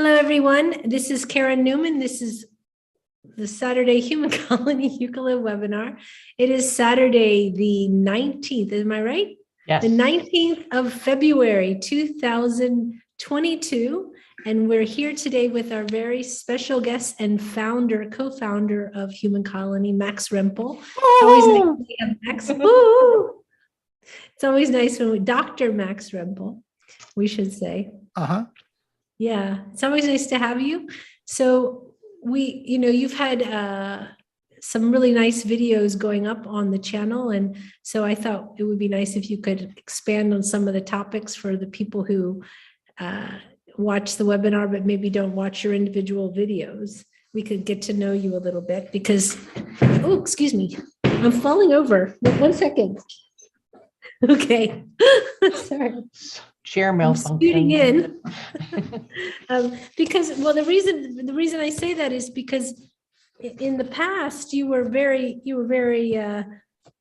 Hello, everyone. This is Karen Neumann. This is the Saturday Human Colony Hucolo Webinar. It is Saturday, the 19th. Am I right? Yes. The 19th of February, 2022. And we're here today with our very special guest and co-founder of Human Colony, Max Rempel. It's always nice to have Max. Woo! It's always nice when Dr. Max Rempel, we should say. Yeah, it's always nice to have you. So you've had some really nice videos going up on the channel. And so I thought it would be nice if you could expand on some of the topics for the people who watch the webinar, but maybe don't watch your individual videos. We could get to know you a little bit because, oh, excuse me, I'm falling over. 1 second. Okay, sorry. Share malfunction. Scooting in. Because, well, the reason I say that is because in the past you were very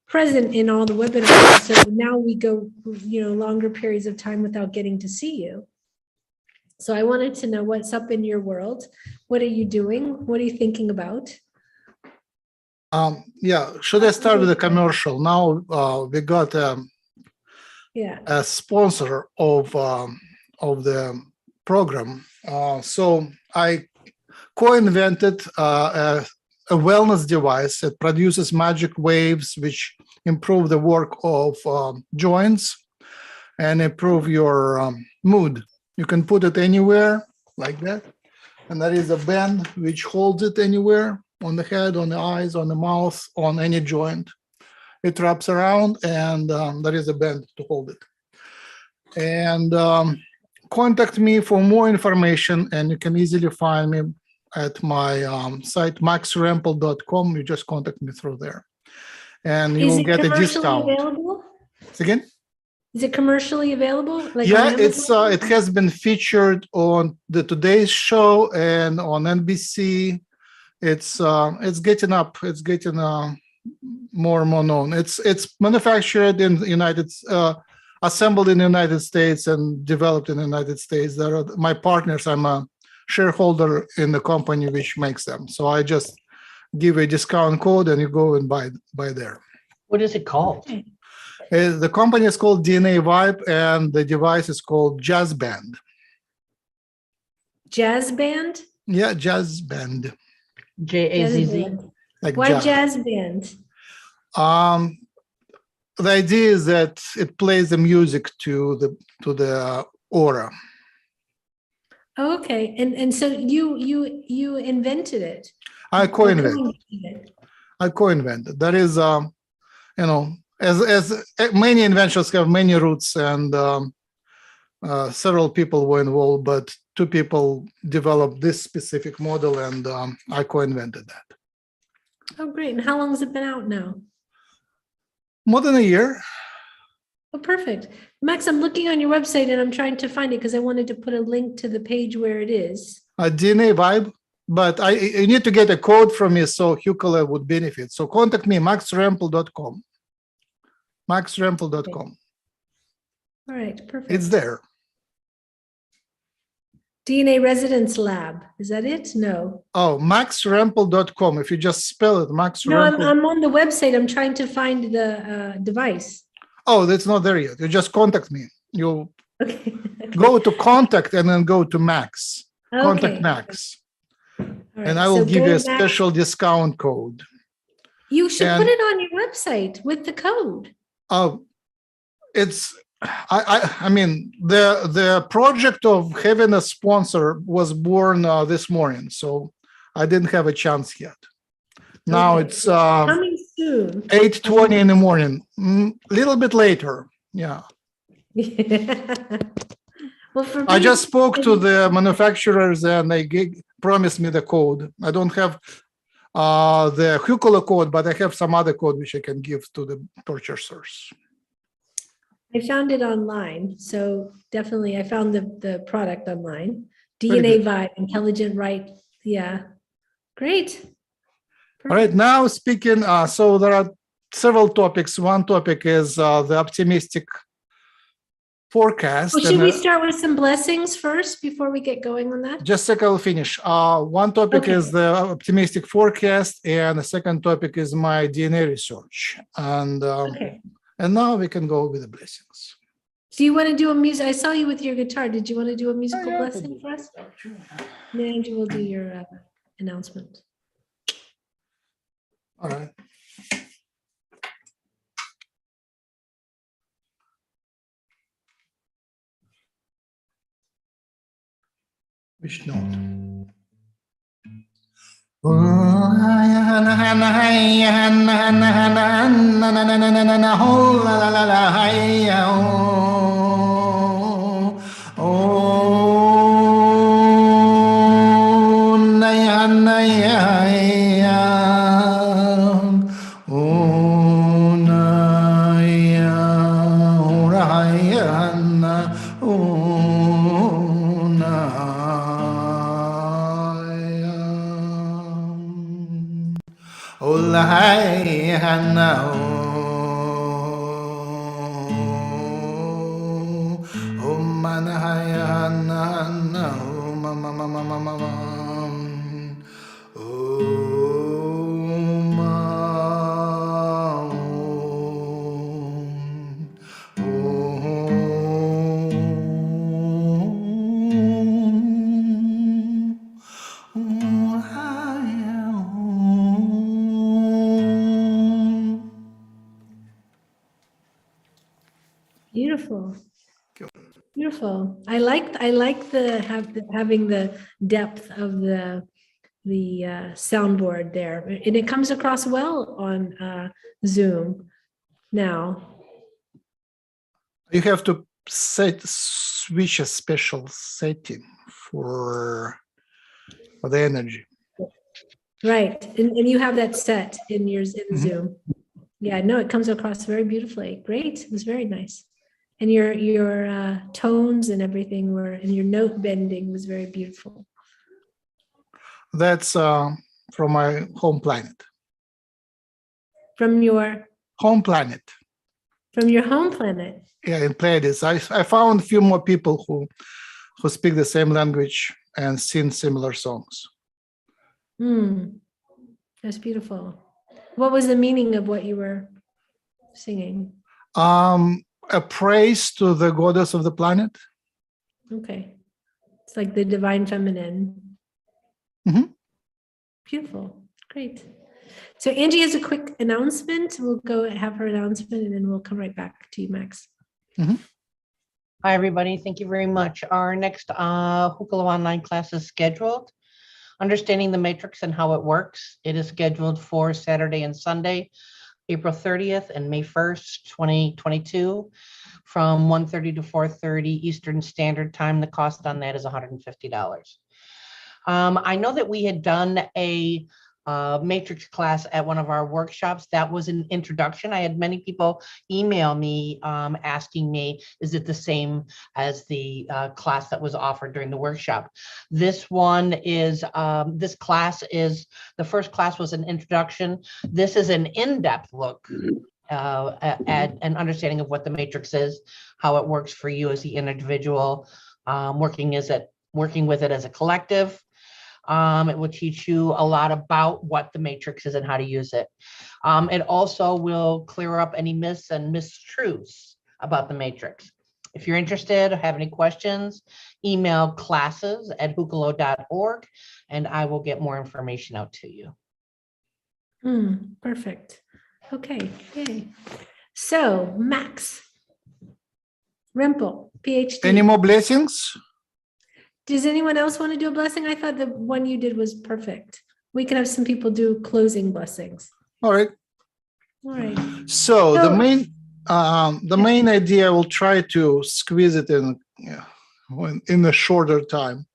present in all the webinars. So now we go, longer periods of time without getting to see you. So I wanted to know what's up in your world. What are you doing? What are you thinking about? Yeah, should I start with the commercial? Now we got a sponsor of the program. So I co-invented a wellness device that produces magic waves which improve the work of joints and improve your mood. You can put it anywhere like that. And there is a band which holds it anywhere, on the head, on the eyes, on the mouth, on any joint. It wraps around and there is a band to hold it. And contact me for more information, and you can easily find me at my site, maxrempel.com. You just contact me through there. And you will get a discount. Available? Again? Is it commercially available? Like yeah, it has been featured on the Today's Show and on NBC. It's getting up. It's getting more and more known. It's manufactured in the assembled in the United States and developed in the United States. There are my partners. I'm a shareholder in the company which makes them. So I just give a discount code and you go and buy there. What is it called? The company is called DNA Vibe and the device is called Jazz Band. Jazz Band? Yeah, Jazz Band. J-A-Z-Z. Like why Jazz Band? The idea is that it plays the music to the aura. Oh, okay, and so you invented it. I co-invented. That is, as many inventions have many roots, and several people were involved, but 2 people developed this specific model, and I co-invented that. Oh, great! And how long has it been out now? More than a year. Oh, perfect. Max, I'm looking on your website and I'm trying to find it because I wanted to put a link to the page where it is. DNA Vibe, but you need to get a code from me so Hucolo would benefit. So contact me, maxrempel.com. maxrempel.com. All right, perfect. It's there. DNA Residence Lab. Is that it? No. Oh, maxrempel.com. If you just spell it, maxrempel. No, I'm on the website. I'm trying to find the device. Oh, that's not there yet. You just contact me. You'll go to contact and then go to Max. Okay. Contact Max. Right, and I will give you a special discount code. You should put it on your website with the code. Oh, I mean, the project of having a sponsor was born this morning, so I didn't have a chance yet. Now it's coming soon. 8:20 in the morning, a little bit later. Yeah. Well, I just spoke to the manufacturers and they promised me the code. I don't have the Hucolo code, but I have some other code which I can give to the purchasers. I found it online, so definitely I found the product online. DNA Vibe, Intelligent Right. Yeah, great. Perfect. All right, now speaking, so there are several topics. One topic is the optimistic forecast. Well, should and, we start with some blessings first before we get going on that? just a second, I'll finish. One topic Okay. is the optimistic forecast, and the second topic is my DNA research. Okay. And now we can go with the blessings. Do you want to do a music? I saw you with your guitar. Did you want to do a musical yeah, I can blessing do for us? And Angie will do your announcement. All right. Which note? Beautiful. Beautiful. I like having the depth of the soundboard there, and it comes across well on Zoom now. You have to switch a special setting for the energy. Right, and you have that set in yours in Mhm. Zoom. Yeah, no, it comes across very beautifully. Great, it was very nice. And your tones and everything were, and your note bending was very beautiful. That's from my home planet. From your Home planet. home planet. Yeah, in Pleiades. I found a few more people who speak the same language and sing similar songs. That's beautiful. What was the meaning of what you were singing? A praise to the goddess of the planet. Okay. It's like the divine feminine. Mhm. Beautiful. Great. So Angie has a quick announcement. We'll go have her announcement and then we'll come right back to you, Max. Hi, everybody. Thank you very much. Our next Hucolo online class is scheduled. Understanding the matrix and how it works. It is scheduled for Saturday and Sunday, April 30th and May 1st, 2022, from 1:30 to 4:30 Eastern Standard Time. The cost on that is $150. I know that we had done a matrix class at one of our workshops. That was an introduction. I had many people email me asking me, is it the same as the class that was offered during the workshop? This one is, this class is, the first class was an introduction. This is an in-depth look at an understanding of what the matrix is, how it works for you as the individual, working with it as a collective. It will teach you a lot about what the matrix is and how to use it. It also will clear up any myths and mistruths about the matrix. If you're interested or have any questions, email classes@hucolo.org and I will get more information out to you. Perfect. Okay. Yay. So Max Rempel, PhD. Any more blessings? Does anyone else want to do a blessing? I thought the one you did was perfect. We can have some people do closing blessings. All right. All right. So the main idea, I will try to squeeze it in a shorter time,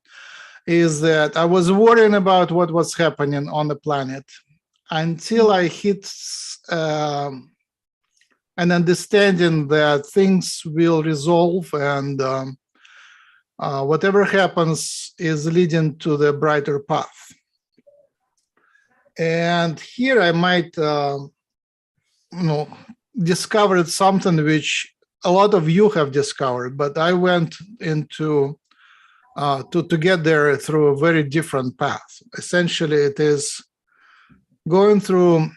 is that I was worrying about what was happening on the planet until I hit an understanding that things will resolve and whatever happens is leading to the brighter path. And here I might discovered something which a lot of you have discovered, but I went into to get there through a very different path. Essentially, it is going through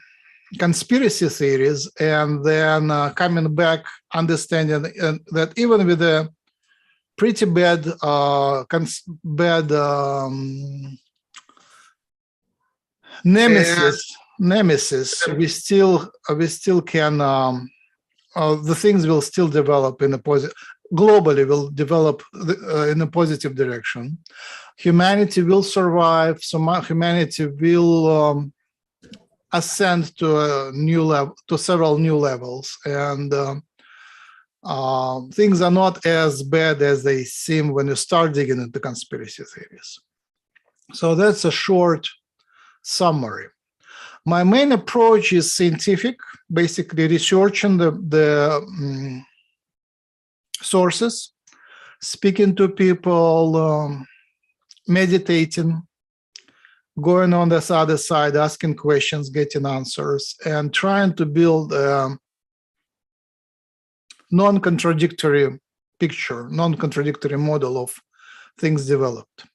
conspiracy theories and then coming back, understanding that even with a pretty bad nemesis, we still can the things will still develop in a positive, globally will develop in a positive direction. Humanity will survive. So humanity will ascend to a new level, to several new levels, and things are not as bad as they seem when you start digging into conspiracy theories. So that's a short summary. My main approach is scientific, basically researching the sources, speaking to people, meditating, going on this other side, asking questions, getting answers, and trying to build a non-contradictory picture, non-contradictory model of things developed.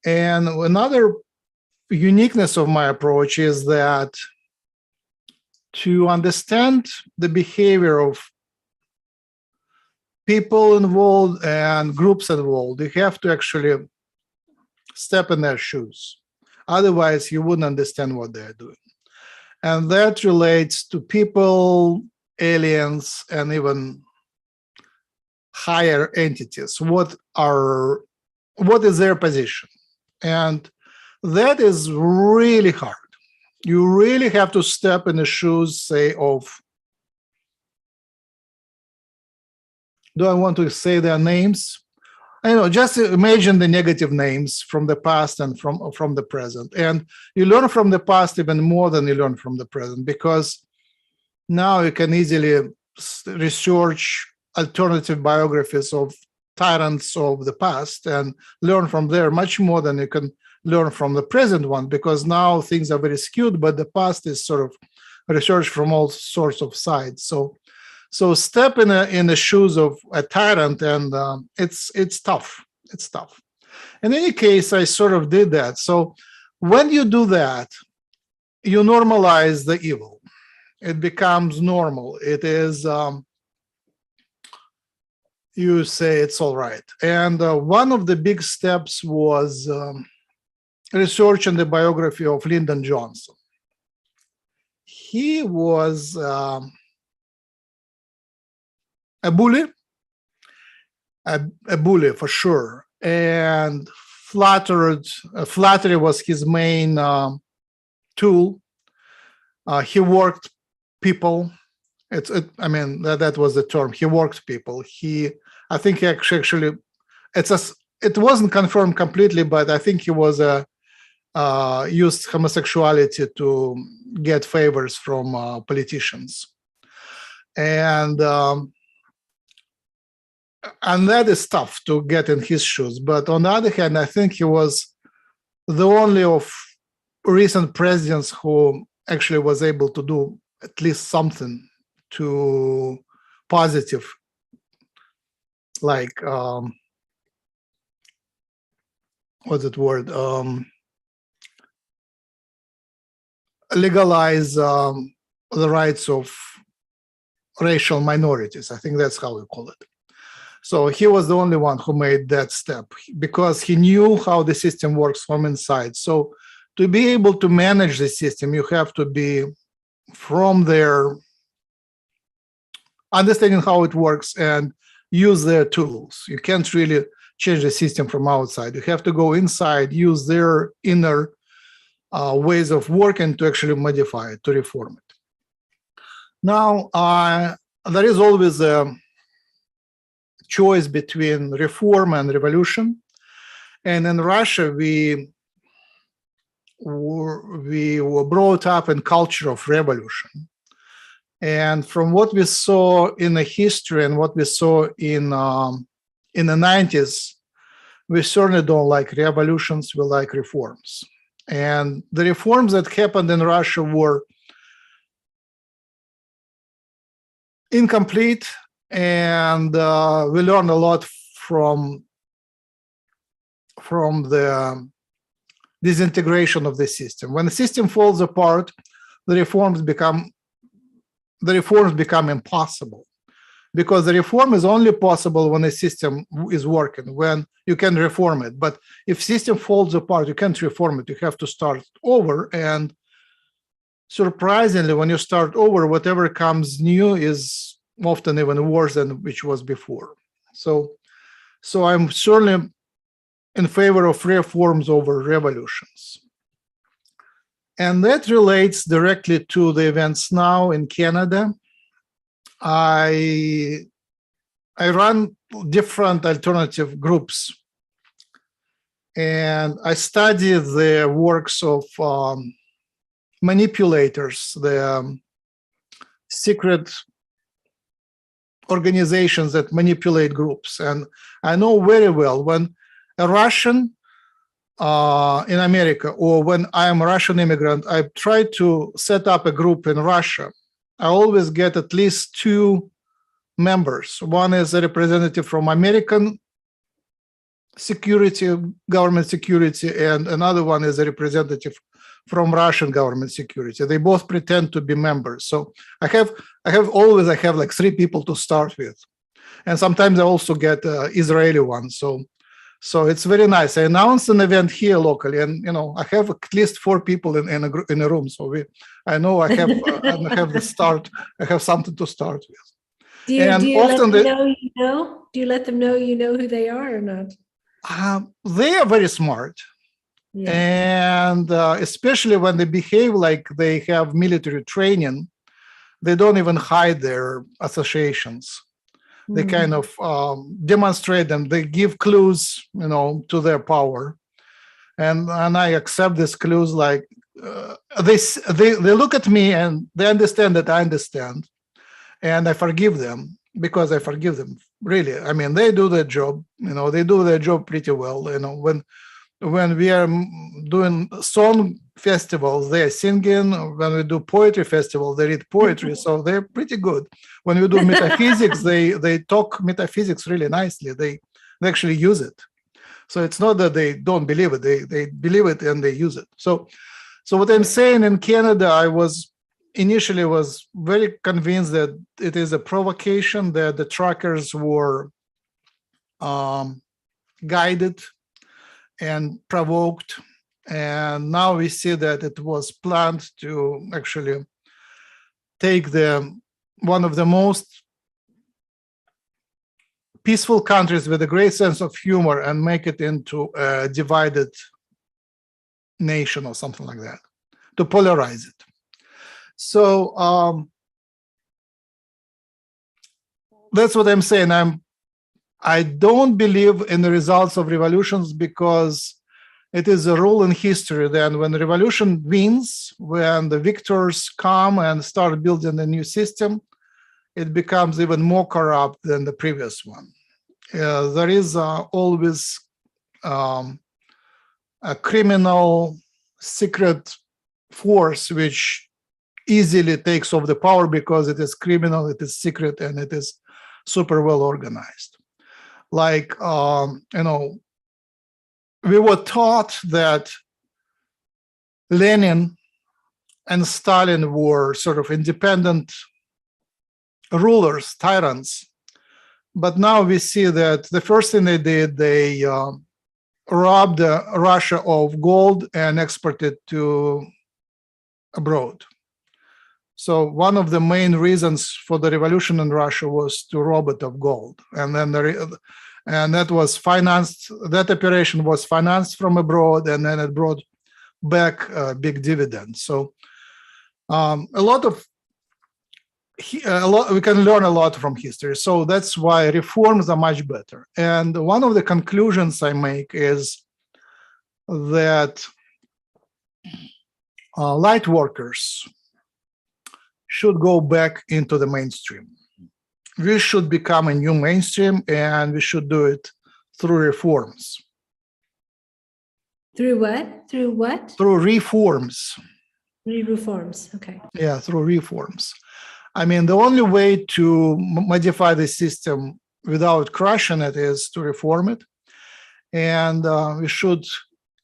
And another uniqueness of my approach is that to understand the behavior of people involved and groups involved, you have to actually step in their shoes. Otherwise, you wouldn't understand what they're doing. And that relates to people, aliens, and even higher entities. What is their position? And that is really hard. You really have to step in the shoes, say, of, do I want to say their names? I know, just imagine the negative names from the past and from the present. And you learn from the past even more than you learn from the present, because now you can easily research alternative biographies of tyrants of the past and learn from there much more than you can learn from the present one, because now things are very skewed, but the past is sort of researched from all sorts of sides. So step in the shoes of a tyrant, and it's tough. It's tough. In any case, I sort of did that. So when you do that, you normalize the evil. It becomes normal. It is, you say it's all right. And one of the big steps was research in the biography of Lyndon Johnson. He was a bully for sure, and flattery was his main tool. He worked people. I mean, that was the term. He worked people. I think actually, it wasn't confirmed completely, but I think he was used homosexuality to get favors from politicians, and that is tough to get in his shoes. But on the other hand, I think he was the only of recent presidents who actually was able to do at least something to positive, like what's that word? Legalize the rights of racial minorities. I think that's how we call it. So he was the only one who made that step, because he knew how the system works from inside. So to be able to manage the system, you have to be from there, understanding how it works and use their tools. You can't really change the system from outside. You have to go inside, use their inner ways of working to actually modify it, to reform it. Now, there is always a choice between reform and revolution. And in Russia, we were brought up in culture of revolution. And from what we saw in the history and what we saw in the 90s, we certainly don't like revolutions, we like reforms. And the reforms that happened in Russia were incomplete, and we learn a lot from the disintegration of the system. When the system falls apart, the reforms become impossible, because the reform is only possible when a system is working, when you can reform it. But if system falls apart, you can't reform it. You have to start over. And surprisingly, when you start over, whatever comes new is often even worse than which was before. So I'm certainly in favor of reforms over revolutions. And that relates directly to the events now in Canada. I run different alternative groups, and I study the works of manipulators, the secret organizations that manipulate groups. And I know very well when a Russian in America, or when I am a Russian immigrant, I try to set up a group in Russia, I always get at least two members. One is a representative from American security, government security, and another one is a representative from Russian government security. They both pretend to be members. So I have like three people to start with. And sometimes I also get Israeli ones. So it's very nice. I announced an event here locally, and I have at least 4 people in a room. So I know I have the start. I have something to start with. Do you let them know you know? Do you let them know you know who they are or not? They are very smart. Yeah. And especially when they behave like they have military training, they don't even hide their associations. They kind of demonstrate them. They give clues, to their power, and I accept these clues. Like they look at me and they understand that I understand, and I forgive them because I forgive them. Really, I mean, they do their job. They do their job pretty well. When we are doing song festivals, they are singing. When we do poetry festivals, they read poetry. So they're pretty good. When we do metaphysics, they talk metaphysics really nicely. They actually use it. So it's not that they don't believe it. They believe it and they use it. So what I'm saying, in Canada, I was initially very convinced that it is a provocation, that the trackers were guided and provoked, and now we see that it was planned to actually take one of the most peaceful countries with a great sense of humor and make it into a divided nation or something like that, to polarize it. So that's what I'm saying. I don't believe in the results of revolutions, because it is a rule in history that when the revolution wins, when the victors come and start building a new system, it becomes even more corrupt than the previous one. There is always a criminal secret force which easily takes off the power because it is criminal, it is secret, and it is super well organized. Like, we were taught that Lenin and Stalin were sort of independent rulers, tyrants. But now we see that the first thing they did, they robbed Russia of gold and exported to abroad. So one of the main reasons for the revolution in Russia was to rob it of gold. And then that was financed, that operation was financed from abroad, and then it brought back big dividends. So we can learn a lot from history. So that's why reforms are much better. And one of the conclusions I make is that light workers should go back into the mainstream. We should become a new mainstream, and we should do it through reforms. Through what? Through what? Through reforms. Reforms, okay. Yeah, through reforms. I mean, the only way to modify the system without crushing it is to reform it. And we should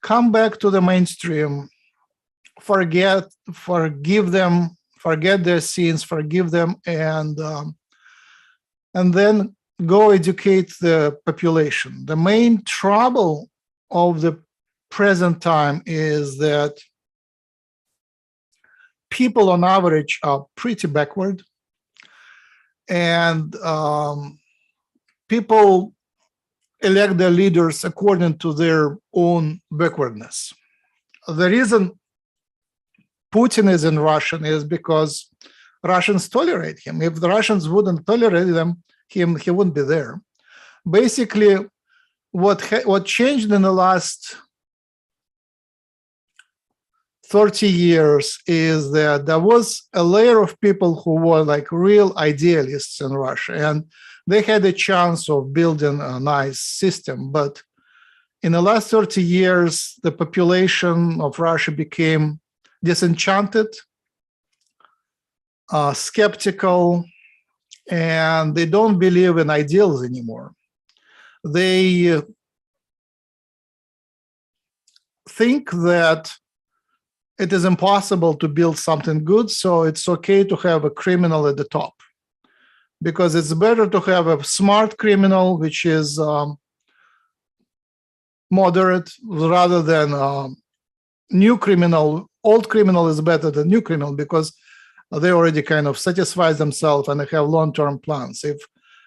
come back to the mainstream, forgive them, forget their sins, forgive them, and then go educate the population. The main trouble of the present time is that people on average are pretty backward, and people elect their leaders according to their own backwardness. The reason Putin is in Russia is because Russians tolerate him. If the Russians wouldn't tolerate him, he wouldn't be there. Basically, what changed in the last 30 years is that there was a layer of people who were like real idealists in Russia, and they had a chance of building a nice system. But in the last 30 years, the population of Russia became disenchanted, skeptical, and they don't believe in ideals anymore. They think that it is impossible to build something good, so it's okay to have a criminal at the top, because it's better to have a smart criminal, which is moderate, rather than new criminal. Old criminal is better than new criminal because they already kind of satisfy themselves and they have long-term plans. If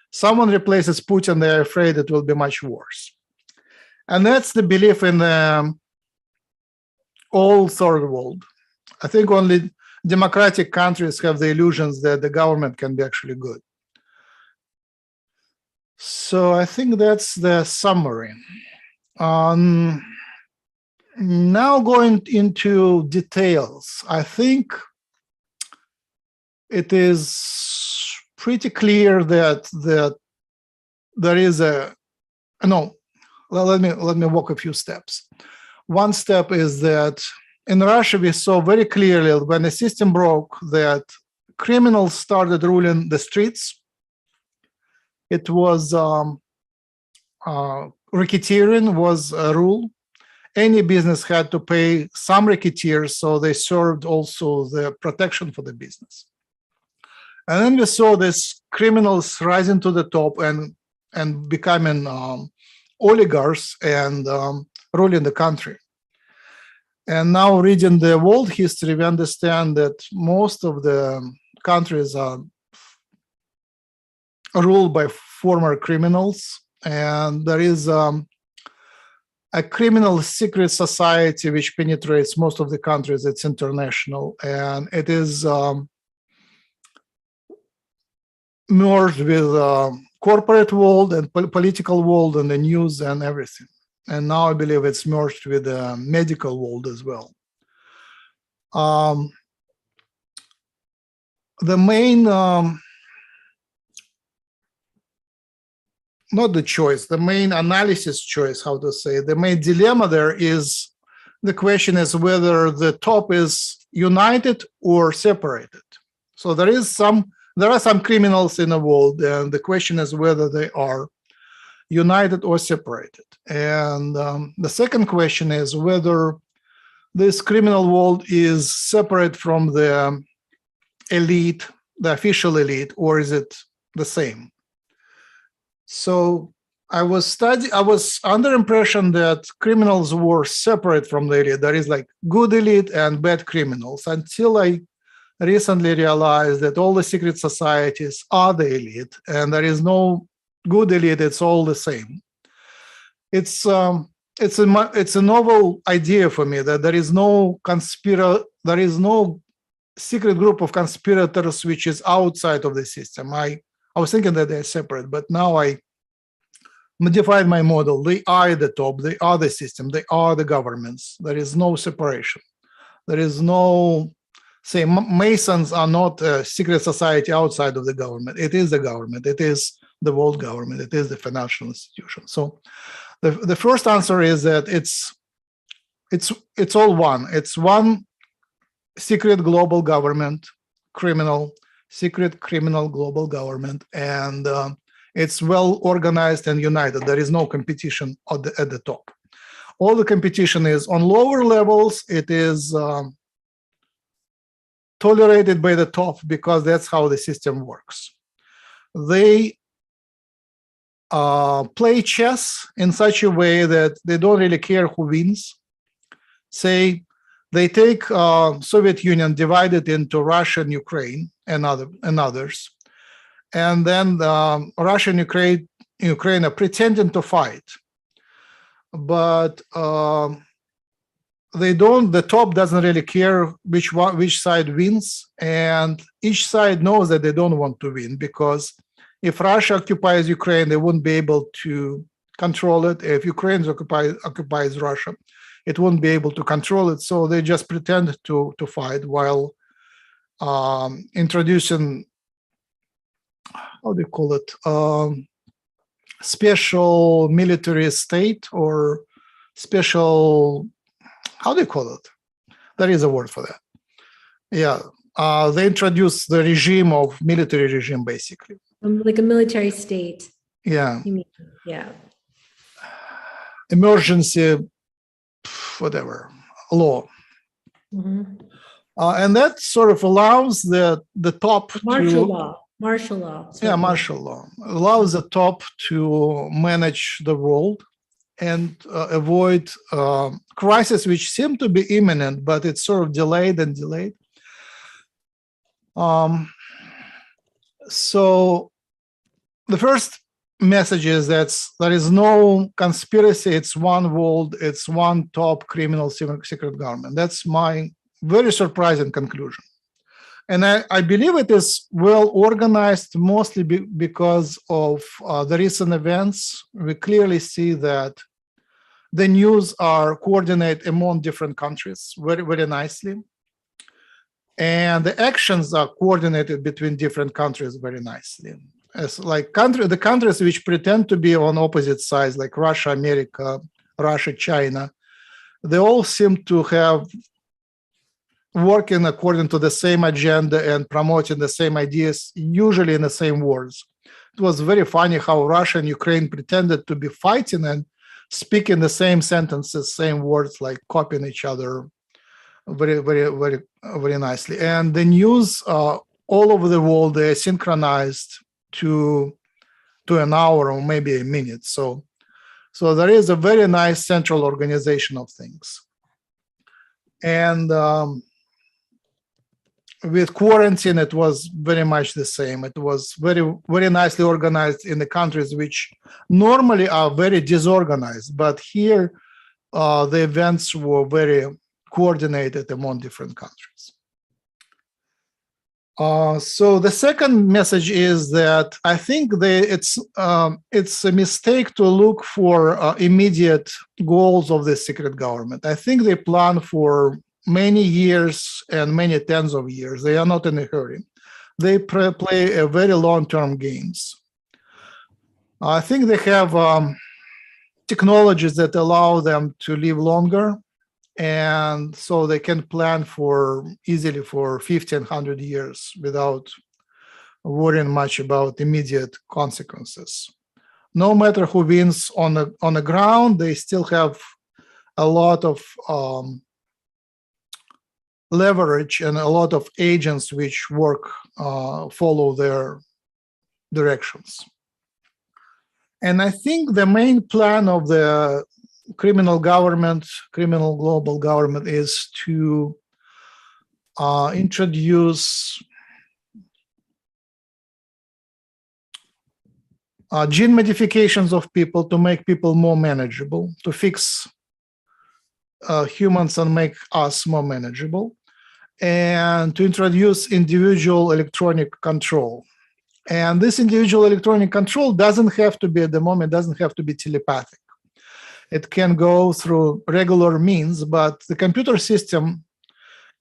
someone replaces Putin, they're afraid it will be much worse. And that's the belief in the old third world. I think only democratic countries have the illusions that the government can be actually good. So I think that's the summary. Now going into details, I think it is pretty clear that there is a let me walk a few steps. One step is that in Russia we saw very clearly when the system broke that criminals started ruling the streets. It was racketeering was a rule. Any business had to pay some racketeers, so they served also the protection for the business. And then we saw these criminals rising to the top and becoming oligarchs and ruling the country. And now reading the world history, we understand that most of the countries are ruled by former criminals, and there is a criminal secret society which penetrates most of the countries. It's international, and it is merged with corporate world and political world and the news and everything. And now I believe it's merged with the medical world as well. The main, not the choice, the main analysis choice, how to say, the main dilemma there is, the question is whether the top is united or separated. So there are some criminals in the world, and the question is whether they are united or separated. And the second question is whether this criminal world is separate from the elite, the official elite, or is it the same? So I was under impression that criminals were separate from the elite. There is like good elite and bad criminals, until I recently realized that all the secret societies are the elite, and there is no good elite. It's all the same. It's a novel idea for me that there is no secret group of conspirators which is outside of the system. I was thinking that they're separate, but now I modified my model. They are at the top. They are the system. They are the governments. There is no separation. There is no, say, Masons are not a secret society outside of the government. It is the government. It is the world government. It is the financial institution. So the first answer is that it's all one. It's one secret global government, criminal, secret criminal global government, and it's well organized and united. There is no competition at the top. All the competition is on lower levels. It is tolerated by the top because that's how the system works. They play chess in such a way that they don't really care who wins. Say they take Soviet Union, divide it into Russia and Ukraine and others, and then Russia and Ukraine are pretending to fight, but they don't. The top doesn't really care which side wins, and each side knows that they don't want to win, because if Russia occupies Ukraine, they wouldn't be able to control it. If Ukraine occupies Russia, it wouldn't be able to control it. So they just pretend to fight while introducing, how do you call it, special military state or special, how do you call it? There is a word for that. Yeah, they introduce the regime of military regime, basically. Like a military state. Yeah. You mean, yeah. Emergency, whatever, law. Mm-hmm. And that sort of allows the top Martial to... law. Martial law. Yeah, martial law. Allows the top to manage the world and avoid crises which seem to be imminent, but it's sort of delayed and delayed. So the first message is that there is no conspiracy. It's one world. It's one top criminal secret government. That's my very surprising conclusion. And I believe it is well organized, mostly because of the recent events. We clearly see that the news are coordinated among different countries very, very nicely. And the actions are coordinated between different countries very nicely. As like the countries which pretend to be on opposite sides, like Russia, America, Russia, China, they all seem to have working according to the same agenda and promoting the same ideas, usually in the same words. It was very funny how Russia and Ukraine pretended to be fighting and speaking the same sentences, same words, like copying each other very, very, very, very nicely. And the news all over the world, they're synchronized to an hour or maybe a minute. So there is a very nice central organization of things. And with quarantine, it was very much the same. It was very, very nicely organized in the countries which normally are very disorganized. But here, the events were very coordinated among different countries. So the second message is that I think it's a mistake to look for immediate goals of the secret government. I think they plan for many years and many tens of years. They are not in a hurry. They play a very long-term games. I think they have technologies that allow them to live longer, and so they can plan easily for 1,500 years without worrying much about immediate consequences. No matter who wins on the ground, they still have a lot of leverage and a lot of agents which follow their directions. And I think the main plan of the criminal global government, is to introduce gene modifications of people to make people more manageable, to fix humans and make us more manageable, and to introduce individual electronic control. And this individual electronic control doesn't have to be, at the moment, doesn't have to be telepathic. It can go through regular means, but the computer system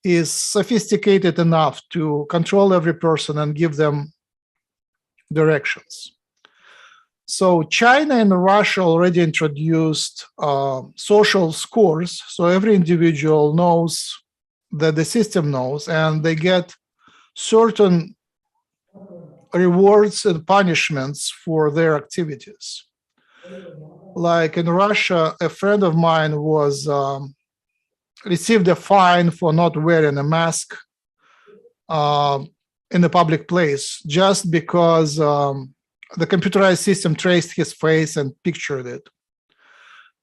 is sophisticated enough to control every person and give them directions. So China and Russia already introduced social scores. So every individual knows that the system knows, and they get certain rewards and punishments for their activities. Like in Russia, a friend of mine was received a fine for not wearing a mask in a public place just because the computerized system traced his face and pictured it.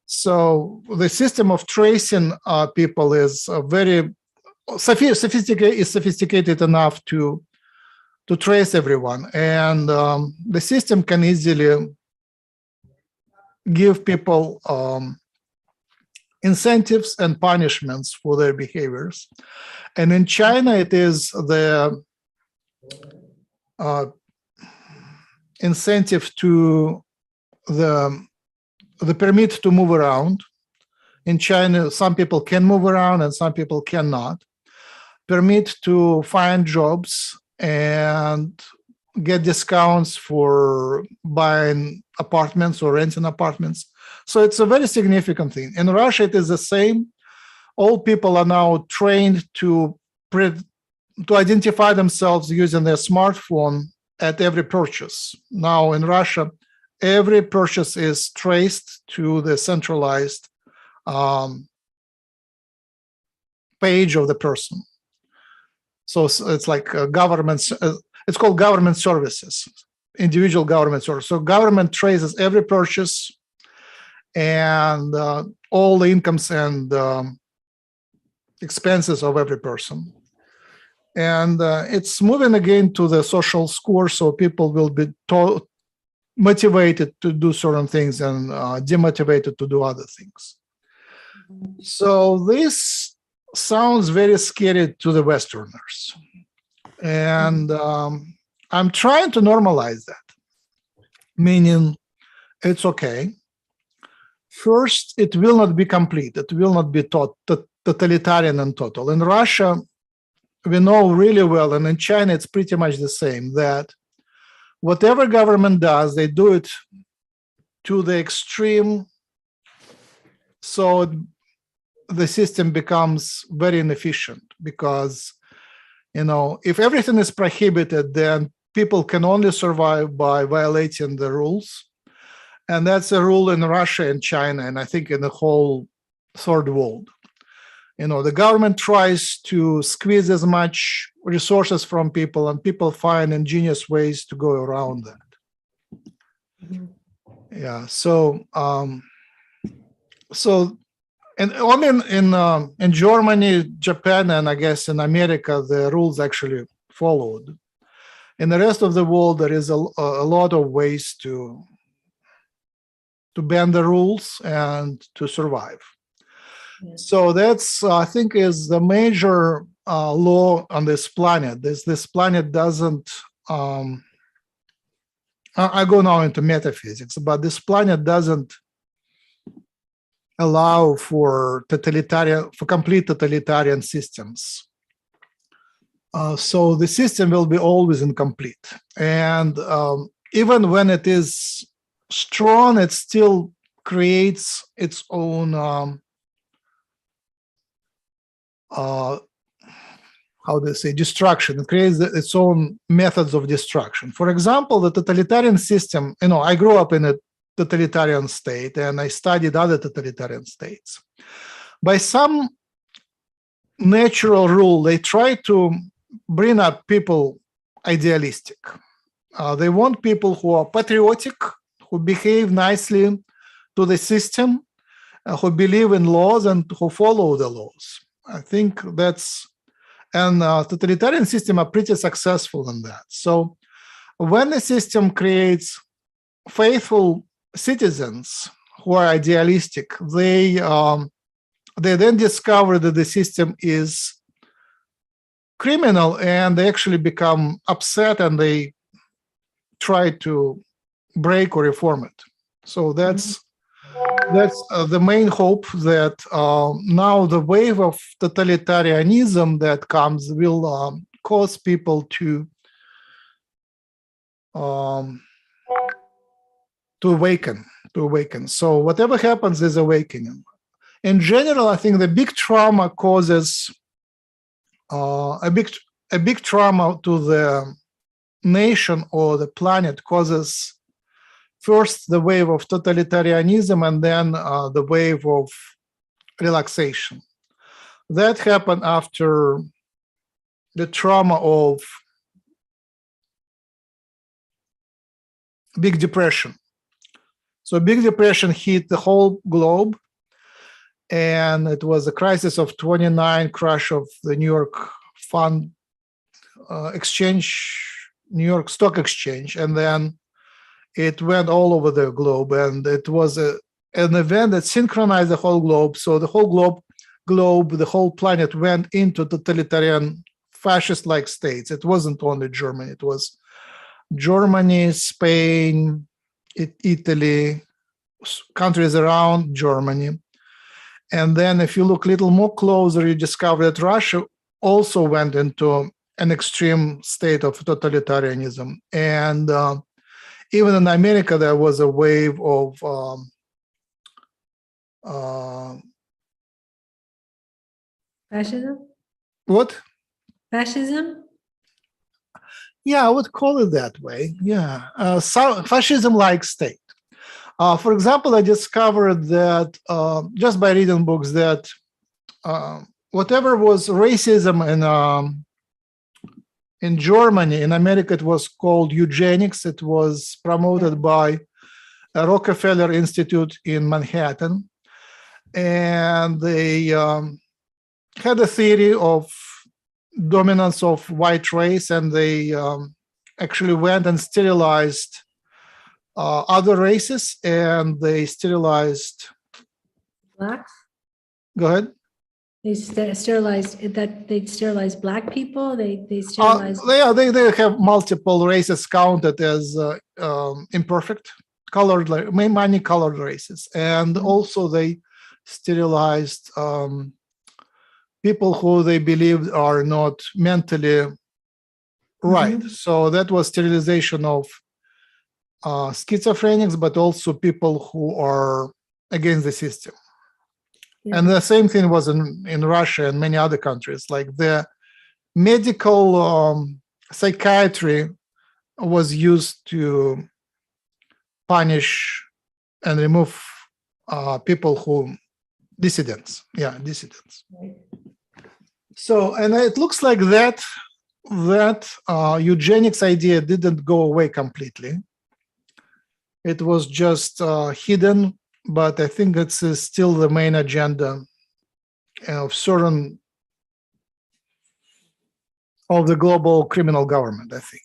So the system of tracing people is very sophisticated enough to trace everyone, and the system can easily give people incentives and punishments for their behaviors. And in China, it is the incentive to the permit to move around. In China, some people can move around and some people cannot. Permit to find jobs and get discounts for buying apartments or renting apartments. So it's a very significant thing. In Russia, it is the same. All people are now trained to identify themselves using their smartphone at every purchase. Now in Russia, every purchase is traced to the centralized page of the person. So it's like government. It's called government services, individual government services. So government traces every purchase and all the incomes and expenses of every person. And it's moving again to the social score, so people will be motivated to do certain things and demotivated to do other things. So this sounds very scary to the Westerners. And I'm trying to normalize that, meaning it's okay. First, it will not be complete. It will not be totalitarian and total. In Russia, we know really well, and in China, it's pretty much the same, that whatever government does, they do it to the extreme, so the system becomes very inefficient because, you know, if everything is prohibited, then people can only survive by violating the rules. And that's a rule in Russia and China, and I think in the whole third world. You know, the government tries to squeeze as much resources from people, and people find ingenious ways to go around that. Yeah. So, and only in Germany, Japan, and I guess in America, the rules actually followed. In the rest of the world, there is a lot of ways to bend the rules and to survive. Yeah. So that's, I think, is the major law on this planet. This planet doesn't, I go now into metaphysics, but this planet doesn't allow for complete totalitarian systems. So the system will be always incomplete. And even when it is strong, it still creates its own, how do they say, destruction. It creates its own methods of destruction. For example, the totalitarian system, you know, I grew up in a totalitarian state and I studied other totalitarian states. By some natural rule, they try to bring up people idealistic. They want people who are patriotic, who behave nicely to the system, who believe in laws and who follow the laws. I think that's, and totalitarian systems are pretty successful in that. So when the system creates faithful citizens who are idealistic, they then discover that the system is criminal, and they actually become upset and they try to break or reform it. So that's the main hope, that now the wave of totalitarianism that comes will cause people to awaken. So whatever happens is awakening. In general, I think the big trauma causes a big trauma to the nation or the planet causes first the wave of totalitarianism and then the wave of relaxation. That happened after the trauma of Big Depression. So Big Depression hit the whole globe, and it was a crisis of 29, crash of the New York Fund Exchange, New York Stock Exchange, and then it went all over the globe, and it was an event that synchronized the whole globe. So the whole globe, the whole planet went into totalitarian fascist-like states. It wasn't only Germany, it was Germany, Spain, Italy, countries around Germany. And then if you look a little more closer, you discover that Russia also went into an extreme state of totalitarianism. And even in America, there was a wave of Fascism? what? Fascism? Yeah, I would call it that way. Yeah, fascism-like state. For example, I discovered that just by reading books that whatever was racism in Germany, in America, it was called eugenics. It was promoted by a Rockefeller Institute in Manhattan. And they had a theory of dominance of white race, and they actually went and sterilized other races, and they sterilized. Blacks? Go ahead. They sterilized black people. They sterilized. They have multiple races counted as imperfect, colored, many colored races, and also they sterilized people who they believed are not mentally right. So that was sterilization of schizophrenics, but also people who are against the system. Yeah. And the same thing was in Russia and many other countries. Like the medical psychiatry was used to punish and remove people who dissidents. Yeah, dissidents. Right. So, and it looks like that eugenics idea didn't go away completely. It was just hidden, but I think it's still the main agenda of certain of the global criminal government, I think.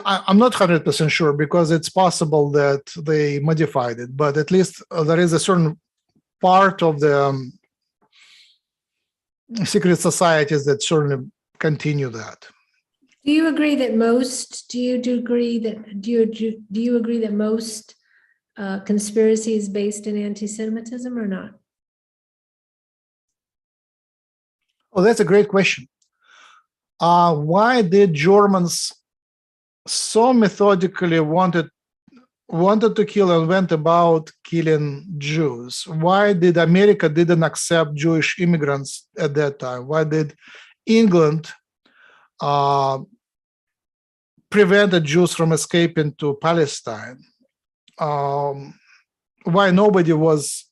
I'm not 100% sure because it's possible that they modified it, but at least there is a certain part of the secret societies that certainly continue that. Do you agree that most? Do you agree that most conspiracy is based in anti-Semitism or not? Oh, that's a great question. Why did Germans so methodically wanted to kill and went about killing Jews? Why did America didn't accept Jewish immigrants at that time? Why did England prevent the Jews from escaping to Palestine? Why nobody was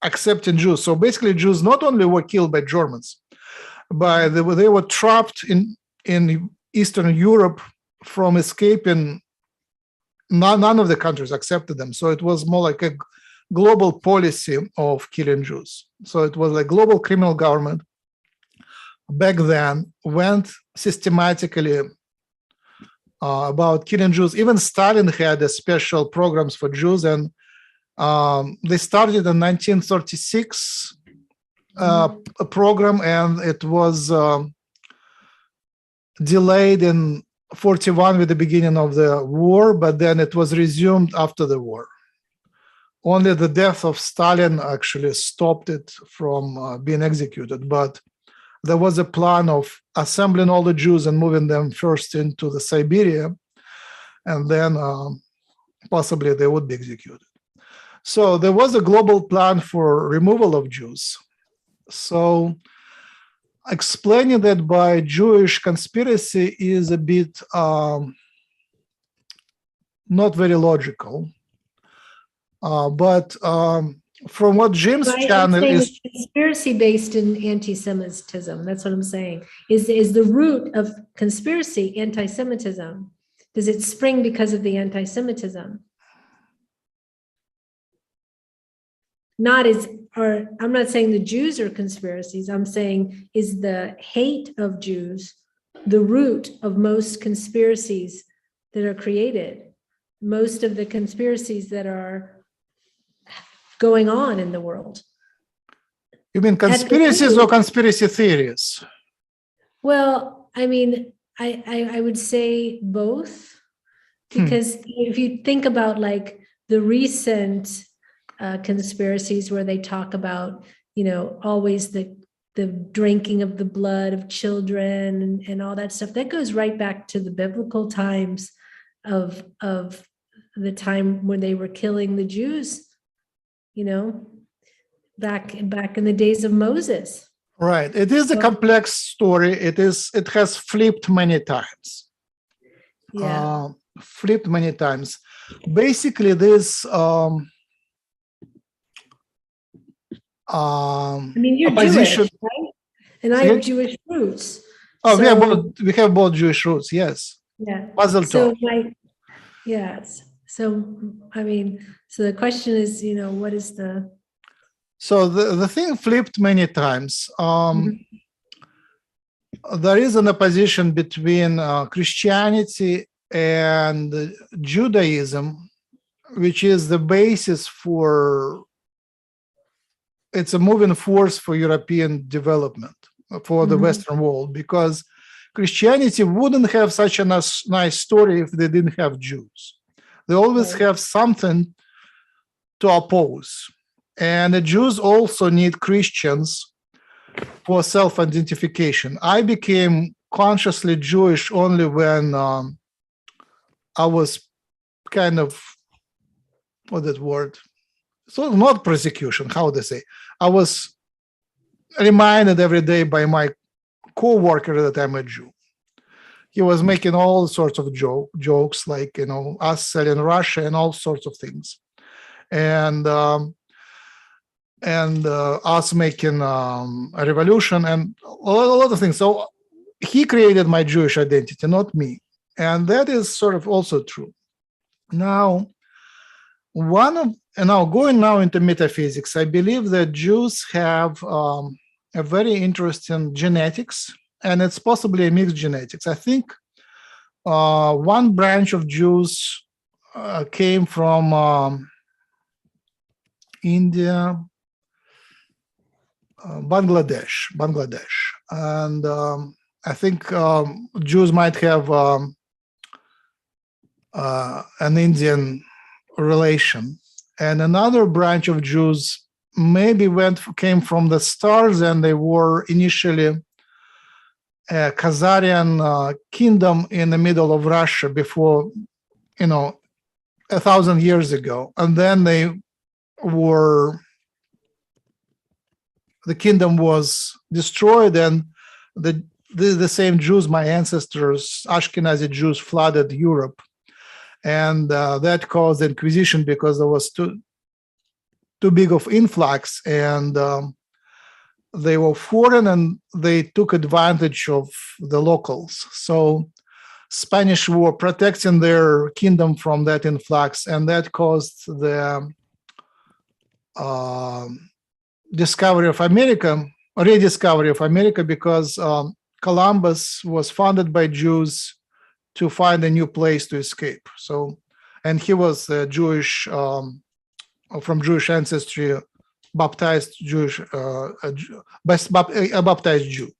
accepting Jews? So basically, Jews not only were killed by Germans, but they were trapped in Eastern Europe from escaping. None of the countries accepted them. So it was more like a global policy of killing Jews. So it was like global criminal government back then went systematically about killing Jews. Even Stalin had a special programs for Jews, and they started in 1936 a program, and it was delayed in 41 with the beginning of the war, but then it was resumed after the war. Only the death of Stalin actually stopped it from being executed, but there was a plan of assembling all the Jews and moving them first into the Siberia, and then possibly they would be executed. So there was a global plan for removal of Jews. So explaining that by Jewish conspiracy is a bit not very logical. But from what Jim's Right, I'm channel saying is, it's conspiracy based in anti-Semitism. That's what I'm saying. Is the root of conspiracy anti-Semitism? Does it spring because of the anti-Semitism? Not as, or I'm not saying the Jews are conspiracies. I'm saying, is the hate of Jews the root of most conspiracies that are created? Most of the conspiracies that are going on in the world. you mean conspiracies or conspiracy theories? Well, I mean, I would say both, because if you think about like the recent conspiracies where they talk about, you know, always the drinking of the blood of children and all that stuff, that goes right back to the biblical times of the time when they were killing the Jews, you know, back in the days of Moses. Right. It is a complex story. It has flipped many times. Yeah. Flipped many times. Basically, this I mean, you're opposition. Jewish, right? And I have Jewish roots. Oh, So, we have both Jewish roots. Yes. yeah. Mazel tov. Yes. So, I mean, so the question is, you know, what is the... So the thing flipped many times. There is an opposition between Christianity and Judaism, which is the basis for, it's a moving force for European development, for the Western world, because Christianity wouldn't have such a nice story if they didn't have Jews. They always have something to oppose. And the Jews also need Christians for self-identification. I became consciously Jewish only when I was kind of, what's that word? So not persecution, how would I say? I was reminded every day by my co-worker that I'm a Jew. He was making all sorts of jokes, like, you know, us selling Russia and all sorts of things. And us making a revolution and a lot of things. So he created my Jewish identity, not me. And that is sort of also true. Now, going now into metaphysics, I believe that Jews have a very interesting genetics, and it's possibly a mixed genetics. I think one branch of Jews came from India, Bangladesh, and I think Jews might have an Indian relation, and another branch of Jews maybe came from the stars, and they were initially a Khazarian kingdom in the middle of Russia before, 1,000 years ago, and then the kingdom was destroyed, and the same Jews, my ancestors, Ashkenazi Jews, flooded Europe, and that caused the Inquisition because there was too big of influx, and they were foreign, and they took advantage of the locals. So Spanish were protecting their kingdom from that influx, and that caused the rediscovery of America, because Columbus was funded by Jews to find a new place to escape. So, and he was Jewish, from Jewish ancestry, baptized Jewish, a baptized Jew.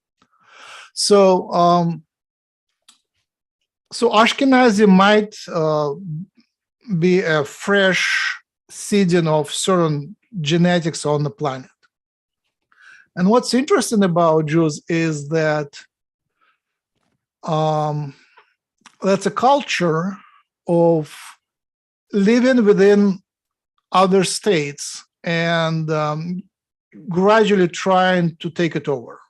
So, so Ashkenazi might be a fresh seeding of certain genetics on the planet. And what's interesting about Jews is that that's a culture of living within other states and gradually trying to take it over.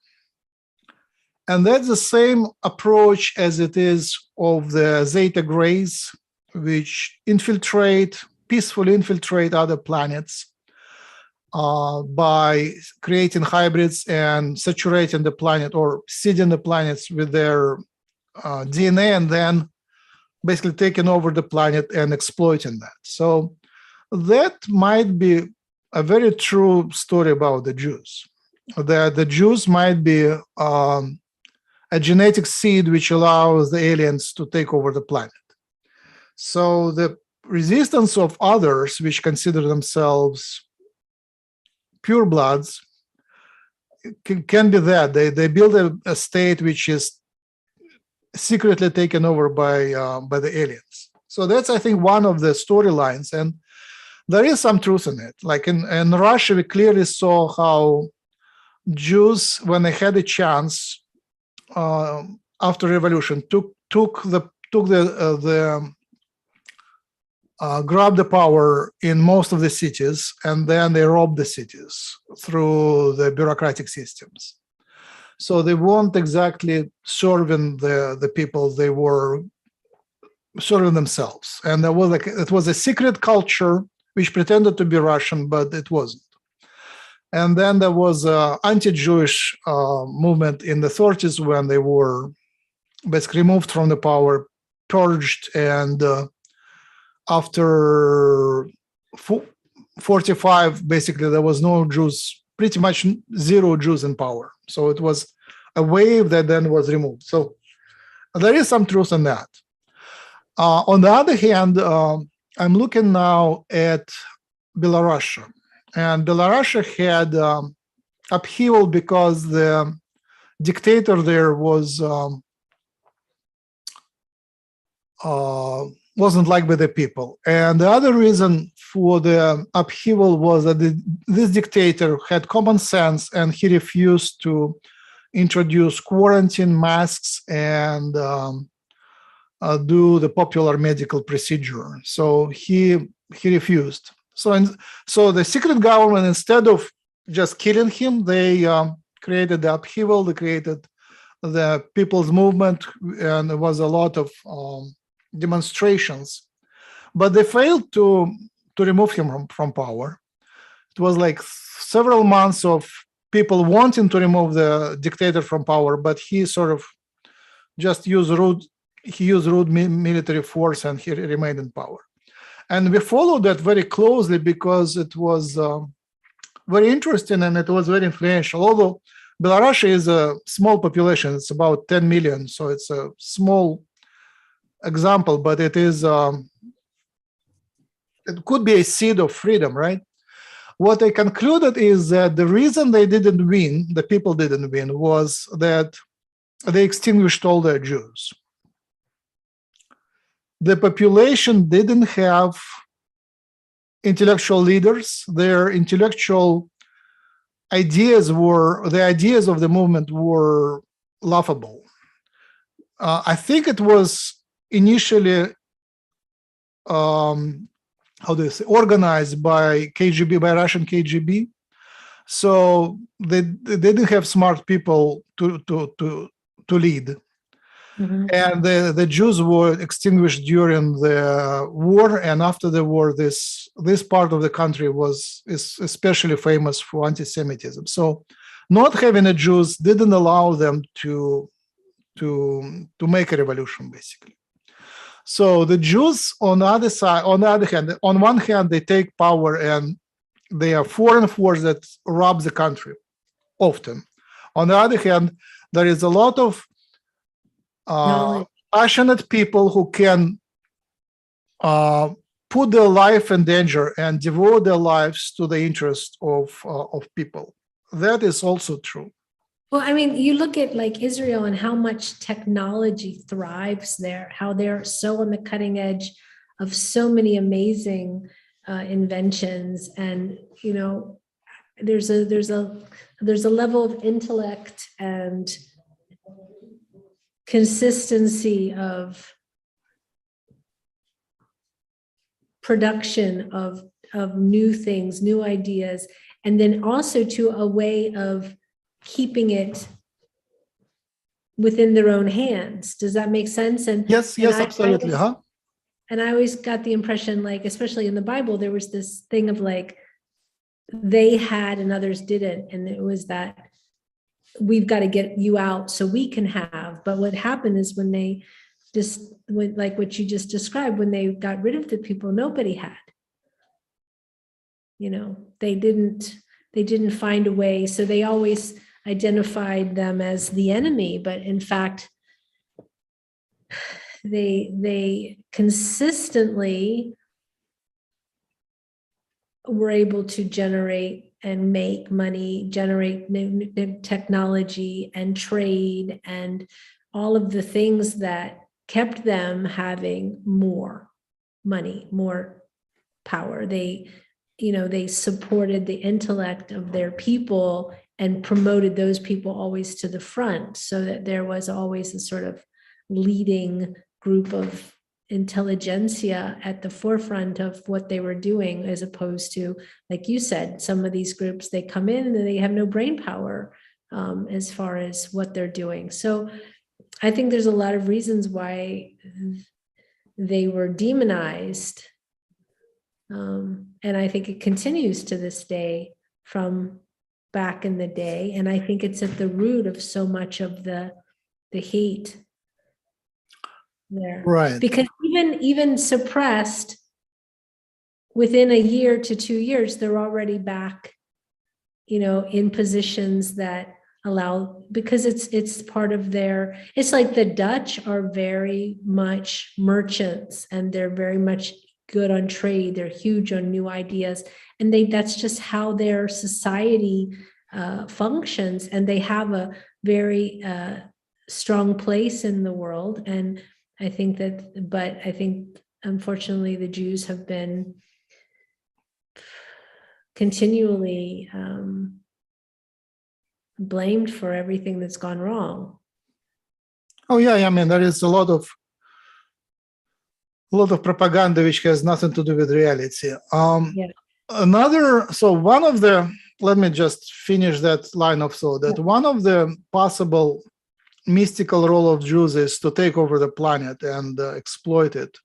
And that's the same approach as it is of the Zeta Grays, which peacefully infiltrate other planets by creating hybrids and saturating the planet or seeding the planets with their DNA and then basically taking over the planet and exploiting that. So that might be a very true story about the Jews. That the Jews might be a genetic seed which allows the aliens to take over the planet. So the resistance of others, which consider themselves purebloods, can be that. They build a state which is secretly taken over by the aliens. So that's, I think, one of the storylines. And there is some truth in it. Like in Russia, we clearly saw how Jews, when they had a chance after revolution, grabbed the power in most of the cities, and then they robbed the cities through the bureaucratic systems. So they weren't exactly serving the people; they were serving themselves. And it was a secret culture which pretended to be Russian, but it wasn't. And then there was an anti-Jewish movement in the 30s when they were basically removed from the power, purged, and after 45, basically there was no Jews, pretty much zero Jews in power. So it was a wave that then was removed. So there is some truth in that. On the other hand, I'm looking now at Belarus. And Belarus had upheaval because the dictator there wasn't liked by the people. And the other reason for the upheaval was that this dictator had common sense and he refused to introduce quarantine masks and do the popular medical procedure. So he refused. So the secret government, instead of just killing him, they created the upheaval, they created the people's movement, and there was a lot of demonstrations. But they failed to remove him from power. It was like several months of people wanting to remove the dictator from power, but he sort of just used rude military force and he remained in power. And we followed that very closely because it was very interesting and it was very influential. Although Belarus is a small population, it's about 10 million, so it's a small example, but it is it could be a seed of freedom, right? What I concluded is that the reason they didn't win, the people didn't win, was that they extinguished all their Jews. The population didn't have intellectual leaders. Their intellectual ideas the ideas of the movement were laughable. I think it was initially organized by KGB, by Russian KGB. So they didn't have smart people to lead. Mm-hmm. And the Jews were extinguished during the war, and after the war, this part of the country is especially famous for anti-Semitism. So, not having a Jews didn't allow them to make a revolution, basically. So the Jews, on the other hand, on one hand, they take power and they are foreign force that robs the country often. On the other hand, there is a lot of passionate people who can put their life in danger and devote their lives to the interest of people. That is also true. Well, I mean, you look at like Israel and how much technology thrives there, how they're so on the cutting edge of so many amazing inventions, and there's a level of intellect and consistency of production of new things, new ideas, and then also to a way of keeping it within their own hands. Does that make sense? And Yes, and yes, I absolutely. always- Huh? And I always got the impression, like, especially in the Bible, there was this thing of like, they had and others didn't. And it was that we've got to get you out so we can have. But what happened is when they just went, like what you just described, when they got rid of the people, nobody had. You know, they didn't find a way. So they always identified them as the enemy, but in fact, they consistently were able to generate and make money, generate new technology and trade and all of the things that kept them having more money, more power. They, you know, they supported the intellect of their people and promoted those people always to the front, so that there was always a sort of leading group of intelligentsia at the forefront of what they were doing, as opposed to, like you said, some of these groups, they come in and they have no brain power as far as what they're doing. So I think there's a lot of reasons why they were demonized. And I think it continues to this day from back in the day. And I think it's at the root of so much of the hate there. Right. Because even suppressed, within a year to 2 years, they're already back, you know, in positions that allow, because it's part of their, it's like the Dutch are very much merchants and they're very much good on trade. They're huge on new ideas. And that's just how their society functions. And they have a very strong place in the world. And I think that, but I think unfortunately the Jews have been continually blamed for everything that's gone wrong. Oh yeah, I mean there is a lot of propaganda which has nothing to do with reality. Yeah. So one of the, let me just finish that line of thought, that one of the possible mystical role of Jews is to take over the planet and exploit it.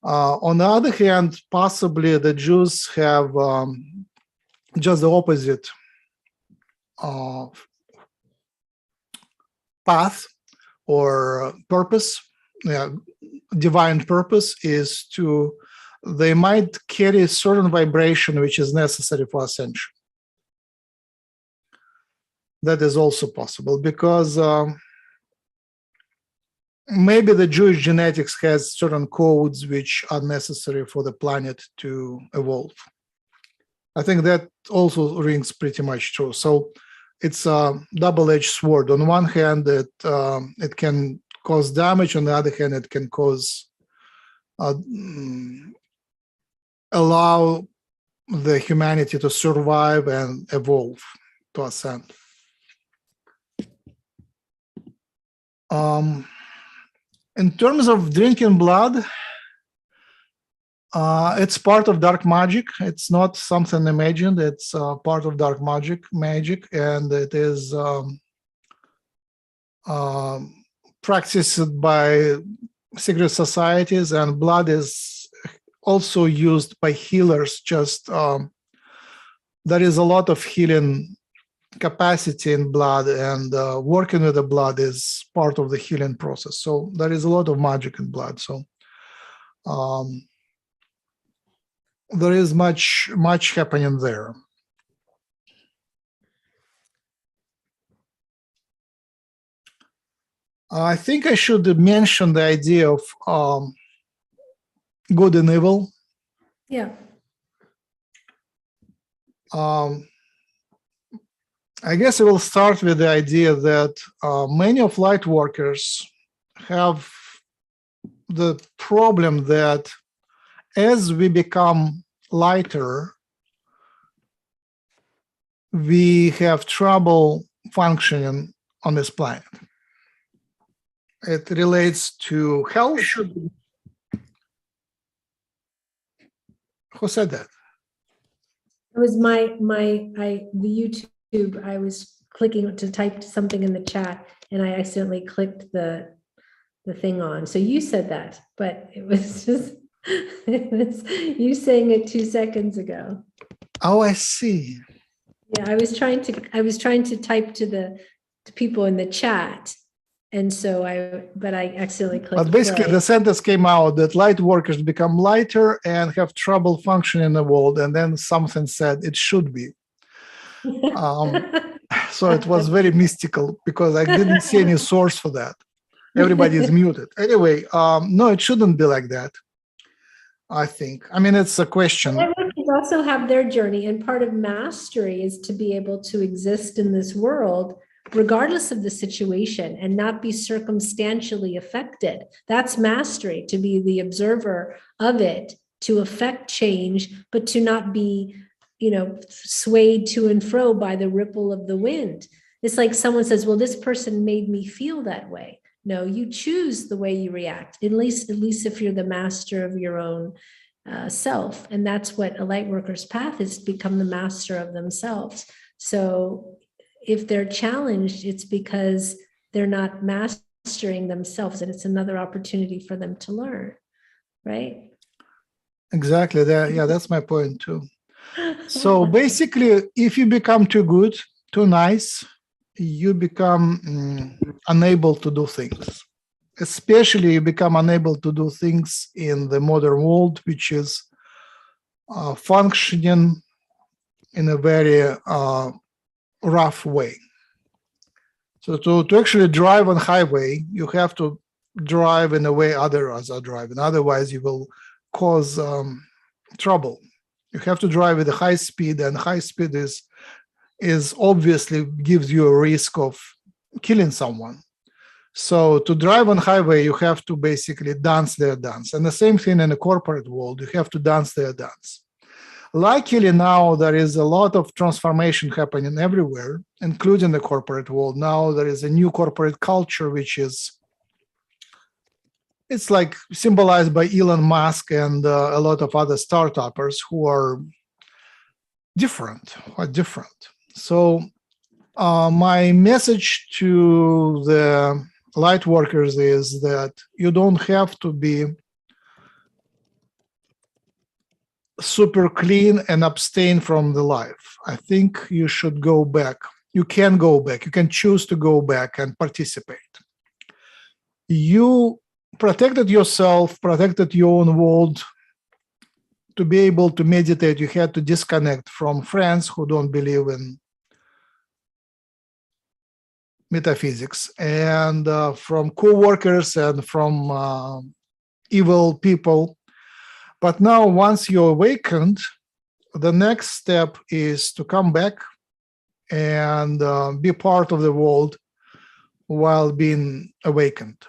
On the other hand, possibly the Jews have just the opposite path or purpose. Yeah, divine purpose is to, they might carry a certain vibration which is necessary for ascension. That is also possible because maybe the Jewish genetics has certain codes which are necessary for the planet to evolve. I think that also rings pretty much true. So it's a double-edged sword. On one hand, it can cause damage. On the other hand, it can cause allow the humanity to survive and evolve, to ascend. In terms of drinking blood, it's part of dark magic. It's not something imagined. It's part of dark magic, and it is practiced by secret societies, and blood is also used by healers. Just there is a lot of healing capacity in blood, and working with the blood is part of the healing process. So there is a lot of magic in blood. So there is much happening there. I think I should mention the idea of good and evil. Yeah. I guess I will start with the idea that many of light workers have the problem that as we become lighter, we have trouble functioning on this planet. It relates to health. Who said that? It was the YouTube. I was clicking to type something in the chat, and I accidentally clicked the thing on. So you said that, but it was just it was you saying it 2 seconds ago. Oh, I see. Yeah, I was trying to type to people in the chat, and so I accidentally clicked But basically, play. the sentence came out that light workers become lighter and have trouble functioning in the world, and then something said it should be. So it was very mystical because I didn't see any source for that. Everybody is muted. Anyway, no, it shouldn't be like that, I think. I mean, it's a question. Lightworkers also have their journey, and part of mastery is to be able to exist in this world regardless of the situation and not be circumstantially affected. That's mastery, to be the observer of it, to affect change, but to not be, swayed to and fro by the ripple of the wind. It's like someone says, well, this person made me feel that way. No, you choose the way you react, at least if you're the master of your own self. And that's what a light worker's path is, to become the master of themselves. So if they're challenged, it's because they're not mastering themselves, and it's another opportunity for them to learn, right? Exactly. Yeah, that's my point too. So basically, if you become too good, too nice, you become unable to do things. Especially you become unable to do things in the modern world, which is functioning in a very rough way. So to actually drive on highway, you have to drive in a way others are driving. Otherwise, you will cause trouble. You have to drive with a high speed, and high speed is obviously gives you a risk of killing someone. So to drive on highway, you have to basically dance their dance. And the same thing in the corporate world, you have to dance their dance. Luckily now there is a lot of transformation happening everywhere, including the corporate world. Now there is a new corporate culture, it's like symbolized by Elon Musk and a lot of other startuppers who are different. So my message to the light workers is that you don't have to be super clean and abstain from the life. I think you should go back. You can go back. You can choose to go back and participate. You protected yourself, protected your own world. To be able to meditate, you had to disconnect from friends who don't believe in metaphysics, and from co-workers and from evil people. But now, once you're awakened, the next step is to come back and be part of the world while being awakened.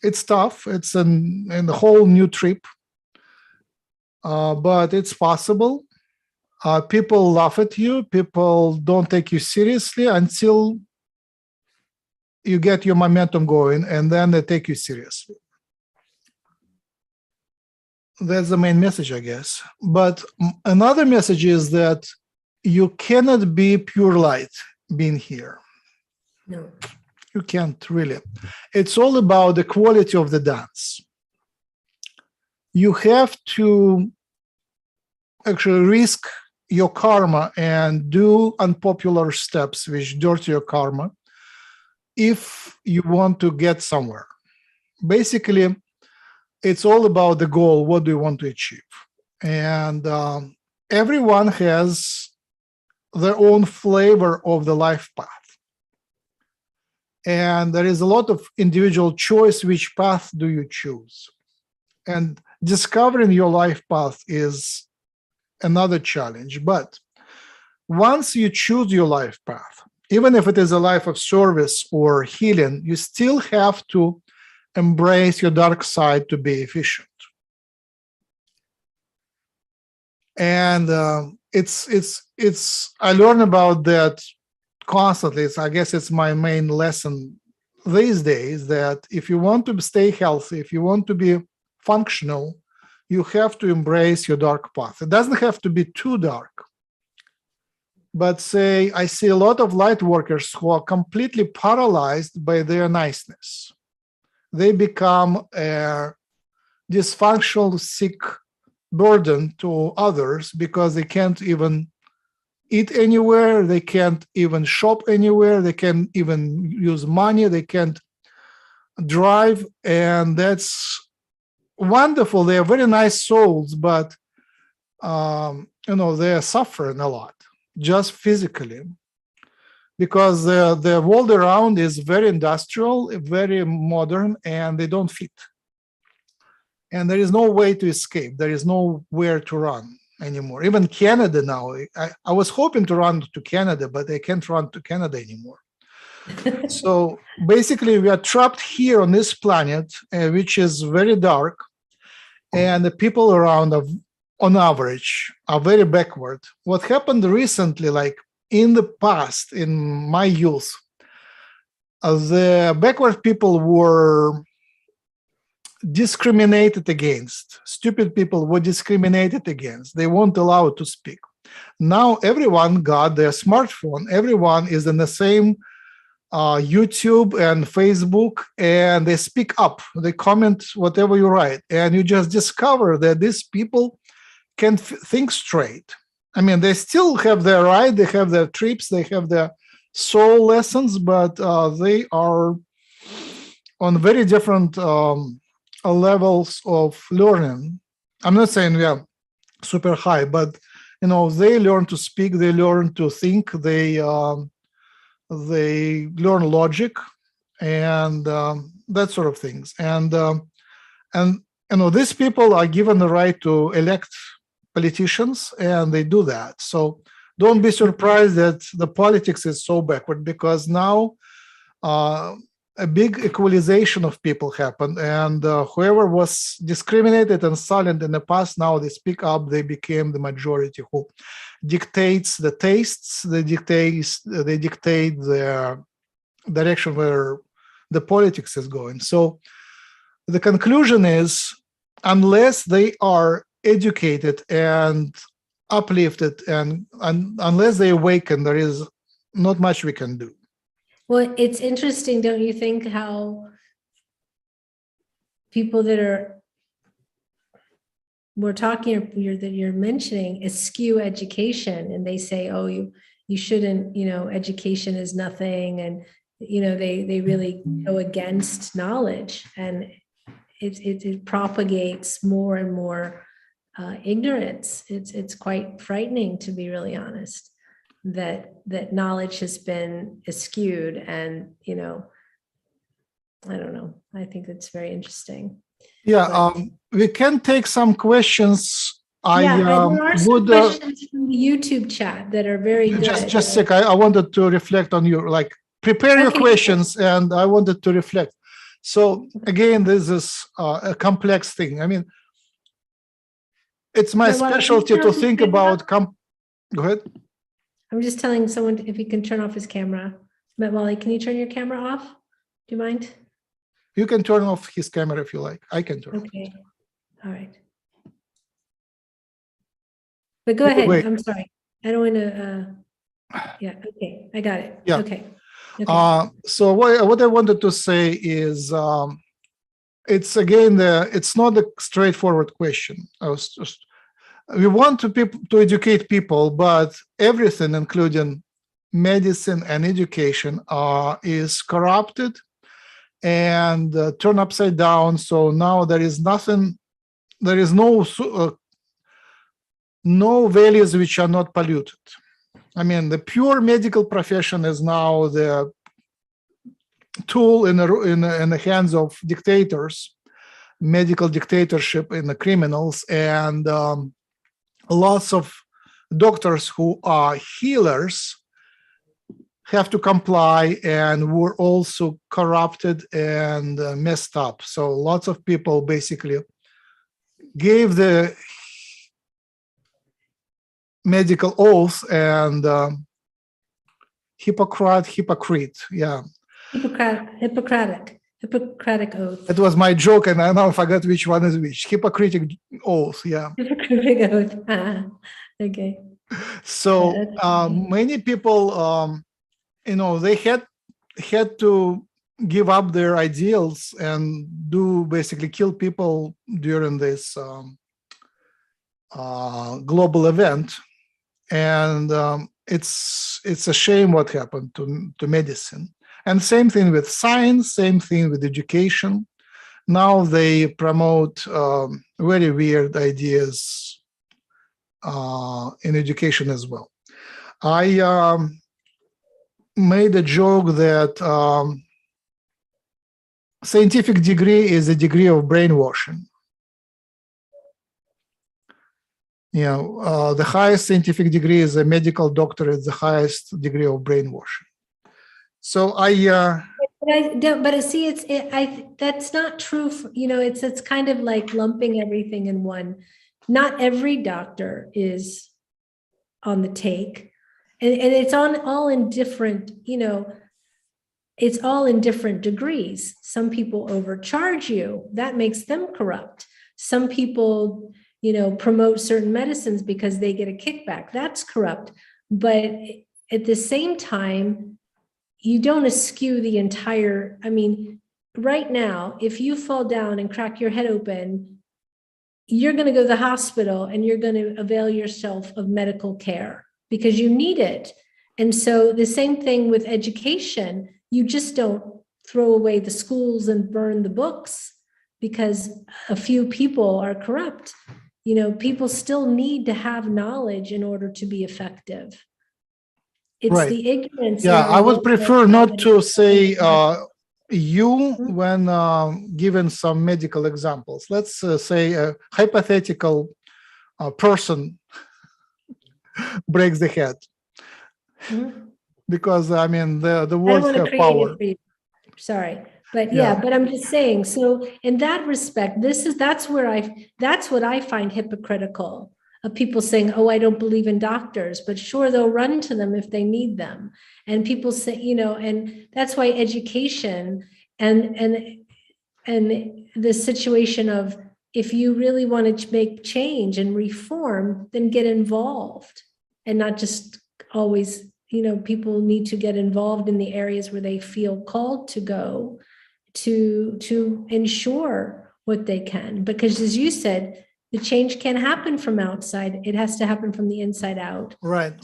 It's tough. It's a whole new trip, but it's possible. People laugh at you. People don't take you seriously until you get your momentum going, and then they take you seriously. That's the main message, I guess. But another message is that you cannot be pure light being here. No. You can't really. It's all about the quality of the dance. You have to actually risk your karma and do unpopular steps which dirty your karma if you want to get somewhere. Basically, it's all about the goal. What do you want to achieve? And everyone has their own flavor of the life path. And there is a lot of individual choice. Which path do you choose? And discovering your life path is another challenge. But once you choose your life path, even if it is a life of service or healing, you still have to embrace your dark side to be efficient. And I learn about that constantly. I guess it's my main lesson these days, that if you want to stay healthy, if you want to be functional, you have to embrace your dark path. It doesn't have to be too dark. But say I see a lot of light workers who are completely paralyzed by their niceness. They become a dysfunctional, sick burden to others because they can't even eat anywhere, they can't even shop anywhere, they can't even use money, they can't drive, and that's wonderful. They are very nice souls, but they are suffering a lot, just physically, because the world around is very industrial, very modern, and they don't fit. And there is no way to escape. There is nowhere to run anymore. Even Canada now, I was hoping to run to Canada, but I can't run to Canada anymore. So basically, we are trapped here on this planet, which is very dark, and the people around, on average, are very backward. What happened recently, like in the past, in my youth, the backward people were discriminated against. Stupid people were discriminated against. They weren't allowed to speak. Now everyone got their smartphone. Everyone is in the same YouTube and Facebook, and they speak up. They comment whatever you write, and you just discover that these people can think straight. I mean, they still have their right, they have their trips, they have their soul lessons, but they are on very different levels of learning. I'm not saying we are super high, but they learn to speak, they learn to think, they learn logic and that sort of things. And these people are given the right to elect politicians, and they do that. So don't be surprised that the politics is so backward, because now a big equalization of people happened, and whoever was discriminated and silent in the past, now they speak up. They became the majority who dictates the tastes. They dictate the direction where the politics is going. So the conclusion is, unless they are educated and uplifted, and unless they awaken, there is not much we can do. Well, it's interesting, don't you think, how people that we're talking, that you're mentioning, eschew education, and they say, oh, you shouldn't, education is nothing, and they really go against knowledge, and it propagates more and more ignorance. It's quite frightening, to be really honest, that knowledge has been eschewed, and I don't know. I think it's very interesting. Yeah, we can take some questions. There are some questions from the YouTube chat that are very good. Just a sec. I wanted to reflect on your, prepare your questions, and I wanted to reflect. So again, this is a complex thing. I mean, it's my specialty to think about. Go ahead. I'm just telling someone if he can turn off his camera. Wally, can you turn your camera off? Do you mind? You can turn off his camera if you like. I can turn. Okay. All right. But go ahead. Wait. I'm sorry. I don't want to. Yeah. Okay. I got it. Yeah. Okay. So what I wanted to say is, it's not a straightforward question. We want to educate people, but everything, including medicine and education, is corrupted and turned upside down. So now there is nothing. There is no values which are not polluted. I mean, the pure medical profession is now the tool in the hands of dictators, medical dictatorship in the criminals, and lots of doctors who are healers have to comply, and were also corrupted and messed up. So lots of people basically gave the medical oath and hypocrite, yeah. Hippocratic oath. It was my joke, and I now forgot which one is which. Hippocratic oath, yeah. Hippocratic oath. Okay. So Yeah, that's many people, they had to give up their ideals and do basically kill people during this global event. And it's a shame what happened to medicine. And same thing with science, same thing with education. Now they promote very weird ideas in education as well. I made a joke that scientific degree is a degree of brainwashing. The highest scientific degree is a medical doctorate, the highest degree of brainwashing. So but see, that's not true. It's kind of like lumping everything in one. Not every doctor is on the take, and it's all in different. It's all in different degrees. Some people overcharge you. That makes them corrupt. Some people, promote certain medicines because they get a kickback. That's corrupt. But at the same time, you don't eschew the entire, right now, if you fall down and crack your head open, you're going to go to the hospital and you're going to avail yourself of medical care because you need it. And so the same thing with education, you just don't throw away the schools and burn the books because a few people are corrupt. People still need to have knowledge in order to be effective. It's right. the ignorance. Yeah, I would prefer not to say you Mhm. when given some medical examples. Let's say a hypothetical person breaks the head. Mhm. Because the I don't words want to have create power. it for you. Sorry. But Yeah. but I'm just saying, so in that respect, that's what I find hypocritical of people saying, oh, I don't believe in doctors, but sure, they'll run to them if they need them. And people say, and that's why education and the situation of if you really want to make change and reform, then get involved and not just always, people need to get involved in the areas where they feel called to go to ensure what they can. Because as you said, the change can't happen from outside. It has to happen from the inside out. Right.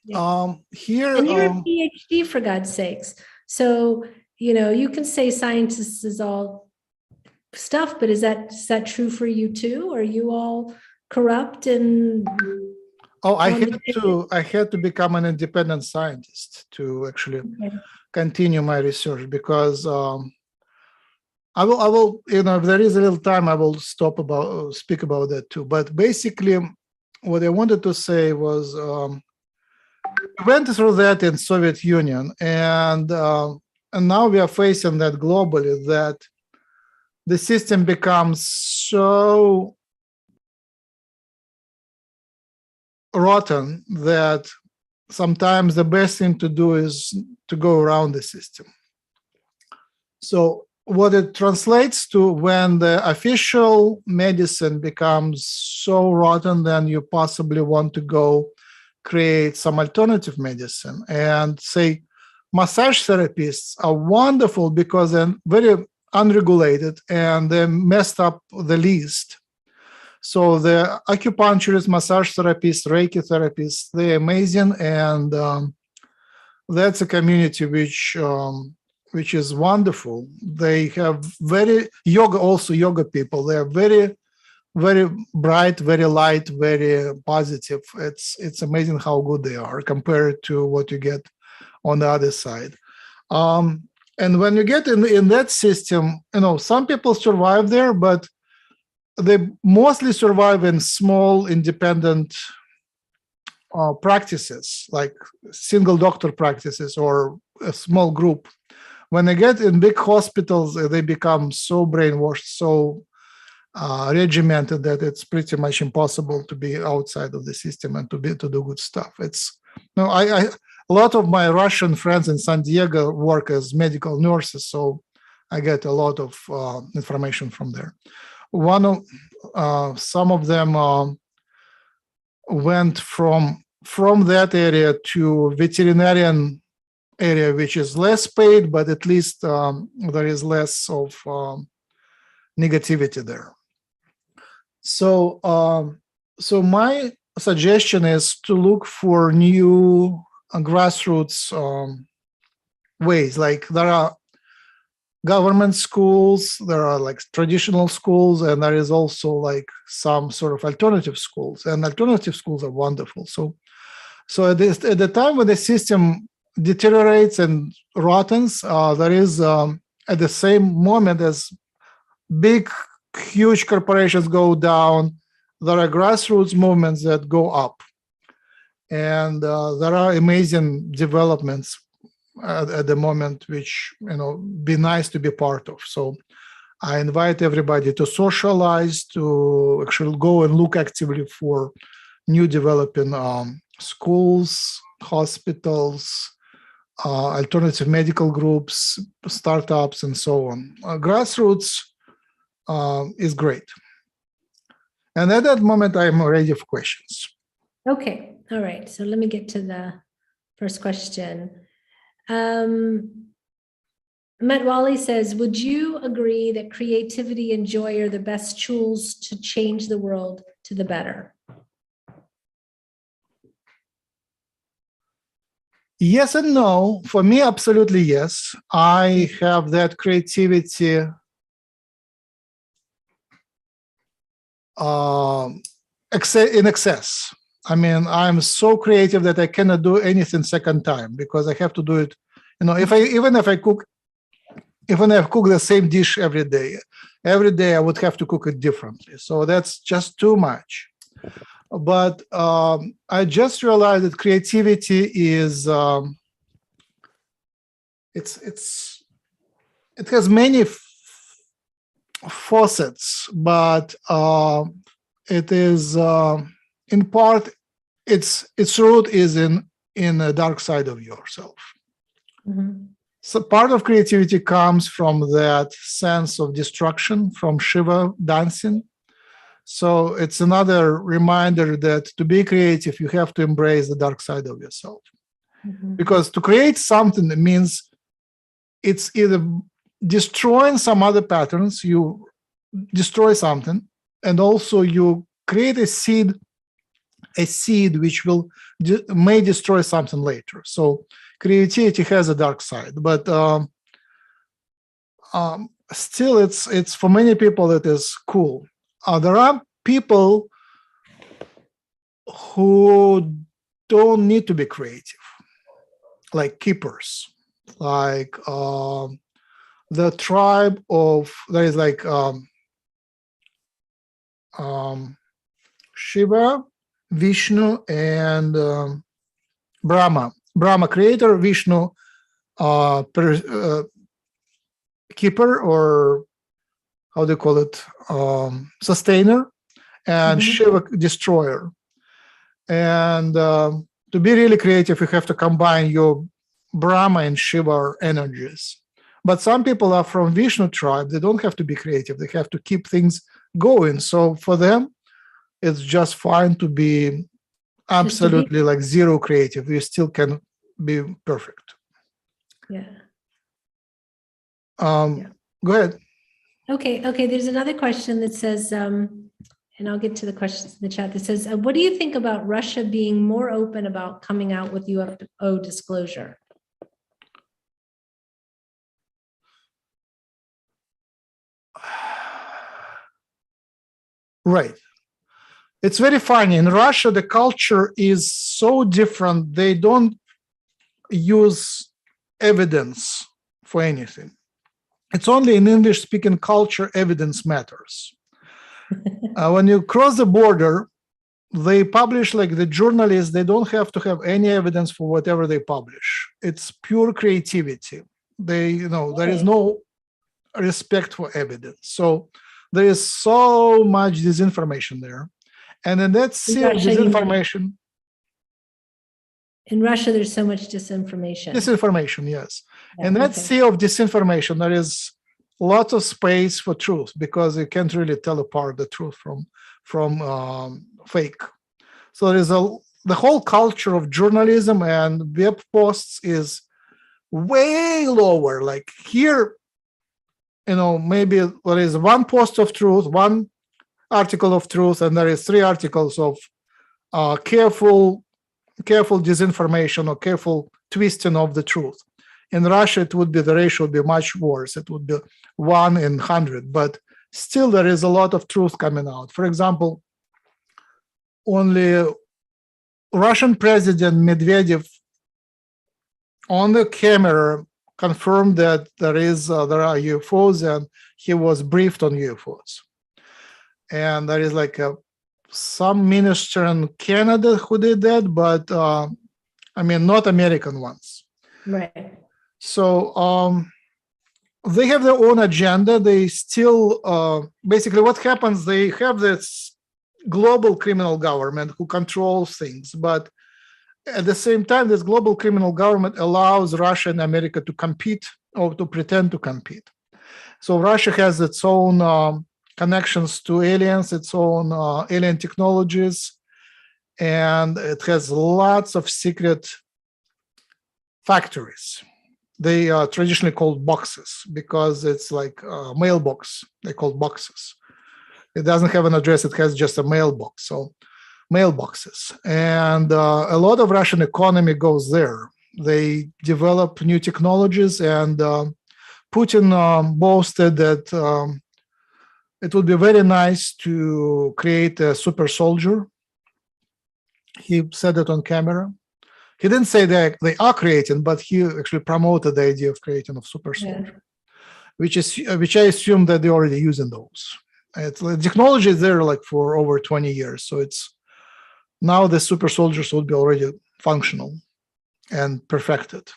Yeah. Here, and you're a PhD, for God's sakes. So, you can say scientists is all stuff, but is that true for you too? Are you all corrupt and I had to become an independent scientist to actually continue my research because I will, if there is a little time, I will speak about that too. But basically, what I wanted to say was we went through that in Soviet Union, and now we are facing that globally, that the system becomes so rotten that sometimes the best thing to do is to go around the system. So what it translates to, when the official medicine becomes so rotten, then you possibly want to go create some alternative medicine. And say massage therapists are wonderful because they're very unregulated and they messed up the least. So the acupuncturists, massage therapists, Reiki therapists, they're amazing. And that's a community which is wonderful. They have yoga people. They are very, very bright, very light, very positive. It's amazing how good they are compared to what you get on the other side. And when you get in that system, some people survive there, but they mostly survive in small independent practices, like single doctor practices or a small group. When they get in big hospitals, they become so brainwashed, so regimented that it's pretty much impossible to be outside of the system and to do good stuff. A lot of my Russian friends in San Diego work as medical nurses, so I get a lot of information from there. Some of them went from that area to veterinarian area, which is less paid, but at least there is less of negativity there. So, so my suggestion is to look for new grassroots ways. Like there are government schools, there are like traditional schools, and there is also like some sort of alternative schools. And alternative schools are wonderful. So at the time when the system deteriorates and rottens, there is at the same moment as big, huge corporations go down, there are grassroots movements that go up. And there are amazing developments at the moment, which, be nice to be part of. So I invite everybody to socialize, to actually go and look actively for new developing schools, hospitals, alternative medical groups, startups, and so on. Grassroots is great. And at that moment, I'm ready for questions. Okay. All right. So let me get to the first question. Matt Wally says, would you agree that creativity and joy are the best tools to change the world to the better? Yes and no. For me, absolutely yes. I have that creativity in excess. I mean, I'm so creative that I cannot do anything second time because I have to do it. Even if I cook the same dish every day I would have to cook it differently. So that's just too much. But I just realized that creativity is it has many facets, but it is in part its root is in the dark side of yourself. Mm-hmm. So part of creativity comes from that sense of destruction, from Shiva dancing. So it's another reminder that to be creative, you have to embrace the dark side of yourself. Mm-hmm. Because to create something means it's either destroying some other patterns, you destroy something, and also you create a seed which may destroy something later. So creativity has a dark side, but still, it's for many people it is cool. There are people who don't need to be creative, like keepers, like the tribe of there is like Shiva, Vishnu, and Brahma. Brahma creator, Vishnu keeper, or how do you call it, sustainer, and Mm-hmm. Shiva destroyer. And to be really creative, you have to combine your Brahma and Shiva energies. But some people are from Vishnu tribe. They don't have to be creative. They have to keep things going. So for them, it's just fine to be absolutely like zero creative. You still can be perfect. Yeah. Go ahead. Okay. There's another question that says, and I'll get to the questions in the chat, that says, what do you think about Russia being more open about coming out with UFO disclosure? Right. It's very funny. In Russia, the culture is so different. They don't use evidence for anything. It's only in English-speaking culture evidence matters. When you cross the border, they publish, like the journalists, they don't have to have any evidence for whatever they publish. It's pure creativity. There is no respect for evidence. So there is so much disinformation there. And then that sea of disinformation. In Russia, there's so much disinformation. Disinformation, yes. Yeah, and that okay. sea of disinformation, there is lots of space for truth because you can't really tell apart the truth from fake. So the whole culture of journalism and web posts is way lower. Like here, maybe there is one post of truth, one article of truth, and there is 3 articles of careful disinformation or careful twisting of the truth. In Russia, the ratio would be much worse. It would be 1 in 100, but still there is a lot of truth coming out. For example, only Russian President Medvedev on the camera confirmed that there are UFOs, and he was briefed on UFOs. And there is like some minister in Canada who did that, but not American ones. Right. So they have their own agenda. They still, basically what happens, they have this global criminal government who controls things, but at the same time, this global criminal government allows Russia and America to compete or to pretend to compete. So Russia has its own connections to aliens, its own alien technologies, and it has lots of secret factories. They are traditionally called boxes because it's like a mailbox. They're called boxes. It doesn't have an address. It has just a mailbox. So mailboxes. And a lot of Russian economy goes there. They develop new technologies, and Putin boasted that it would be very nice to create a super soldier. He said it on camera. He didn't say that they are creating, but he actually promoted the idea of creating a super soldier, which I assume that they're already using those. The technology is there like for over 20 years. So it's now the super soldiers would be already functional and perfected.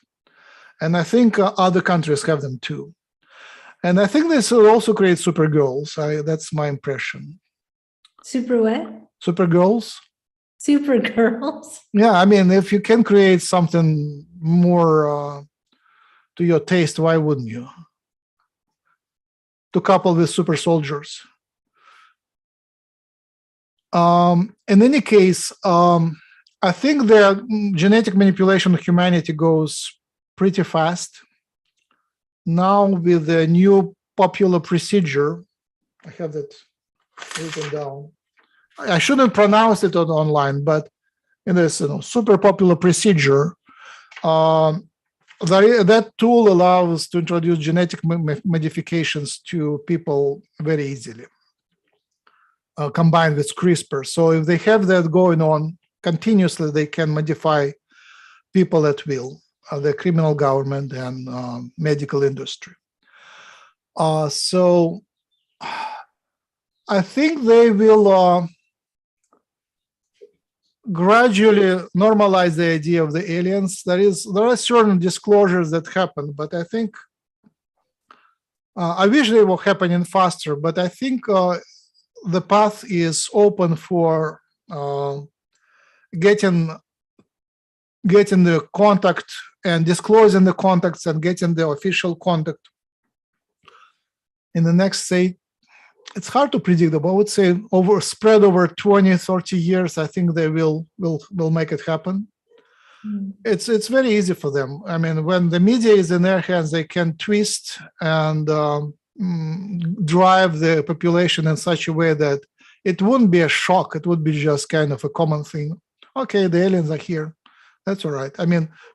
And I think other countries have them too. And I think this will also create super girls. That's my impression. Super what? Super girls. Super girls. Yeah, if you can create something more to your taste, why wouldn't you? To couple with super soldiers. In any case, I think the genetic manipulation of humanity goes pretty fast. Now with the new popular procedure, I have that written down. I shouldn't pronounce it online, but in this super popular procedure, that tool allows to introduce genetic modifications to people very easily, combined with CRISPR. So if they have that going on continuously, they can modify people at will, the criminal government and medical industry. So I think they will gradually normalize the idea of the aliens. There are certain disclosures that happen, but I think I wish they were happening faster. But I think the path is open for getting the contact and disclosing the contacts and getting the official contact in the next, say, it's hard to predict, but I would say spread over 20, 30 years, I think they will make it happen. Mm. It's very easy for them. When the media is in their hands, they can twist and drive the population in such a way that it wouldn't be a shock. It would be just kind of a common thing. Okay, the aliens are here. That's all right.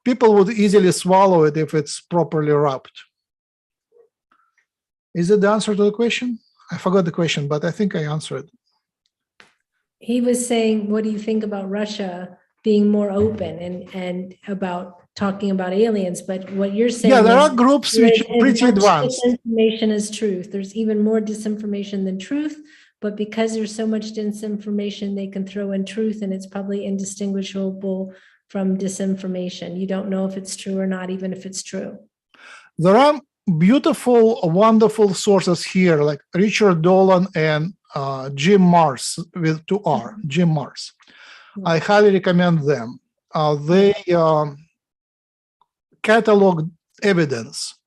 People would easily swallow it if it's properly wrapped. Is it the answer to the question? I forgot the question, but I think I answered. He was saying, what do you think about Russia being more open and about talking about aliens? But what you're saying, yeah, there are groups which are pretty advanced. Disinformation is truth. There's even more disinformation than truth, but because there's so much disinformation, they can throw in truth, and it's probably indistinguishable from disinformation. You don't know if it's true or not, even if it's true. There are beautiful, wonderful sources here, like Richard Dolan and Jim Marrs with 2R, Jim Marrs. Mm-hmm. I highly recommend them. They catalog evidence.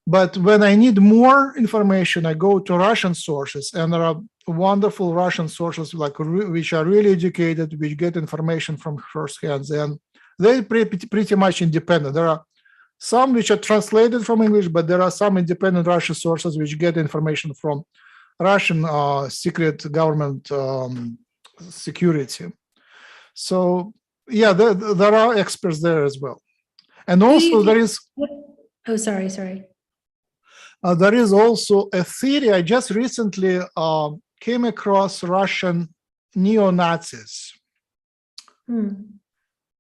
But when I need more information, I go to Russian sources, and there are wonderful Russian sources, like which are really educated, which get information from first hands, and they're pretty much independent. There are some which are translated from English, but there are some independent Russian sources which get information from Russian secret government security. So yeah, there are experts there as well. And also there is... Oh, sorry. There is also a theory. I just recently came across Russian neo-Nazis.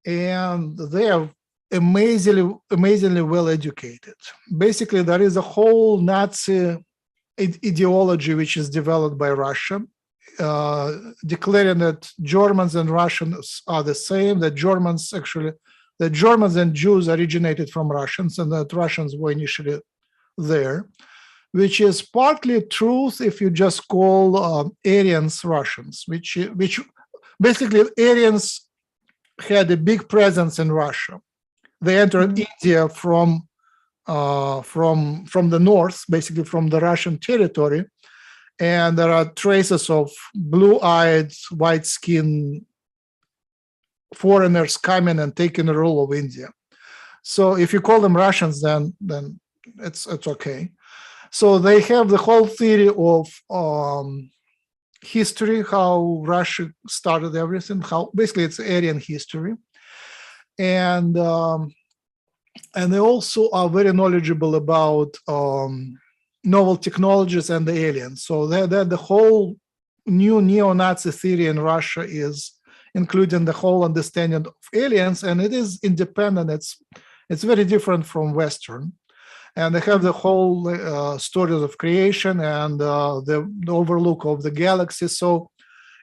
And they are amazingly well educated. Basically, there is a whole Nazi ideology which is developed by Russia, declaring that Germans and Russians are the same, that Germans and Jews originated from Russians, and that Russians were initially there, which is partly truth if you just call Aryans Russians, which basically Aryans had a big presence in Russia. They entered India from the north, basically from the Russian territory, and there are traces of blue-eyed, white-skinned foreigners coming and taking the rule of India. So if you call them Russians, then it's okay. So they have the whole theory of history, how Russia started everything, how basically it's Aryan history. And they also are very knowledgeable about novel technologies and the aliens. So the whole new neo-Nazi theory in Russia is including the whole understanding of aliens, and it is independent. It's very different from Western. And they have the whole stories of creation and the overlook of the galaxy. So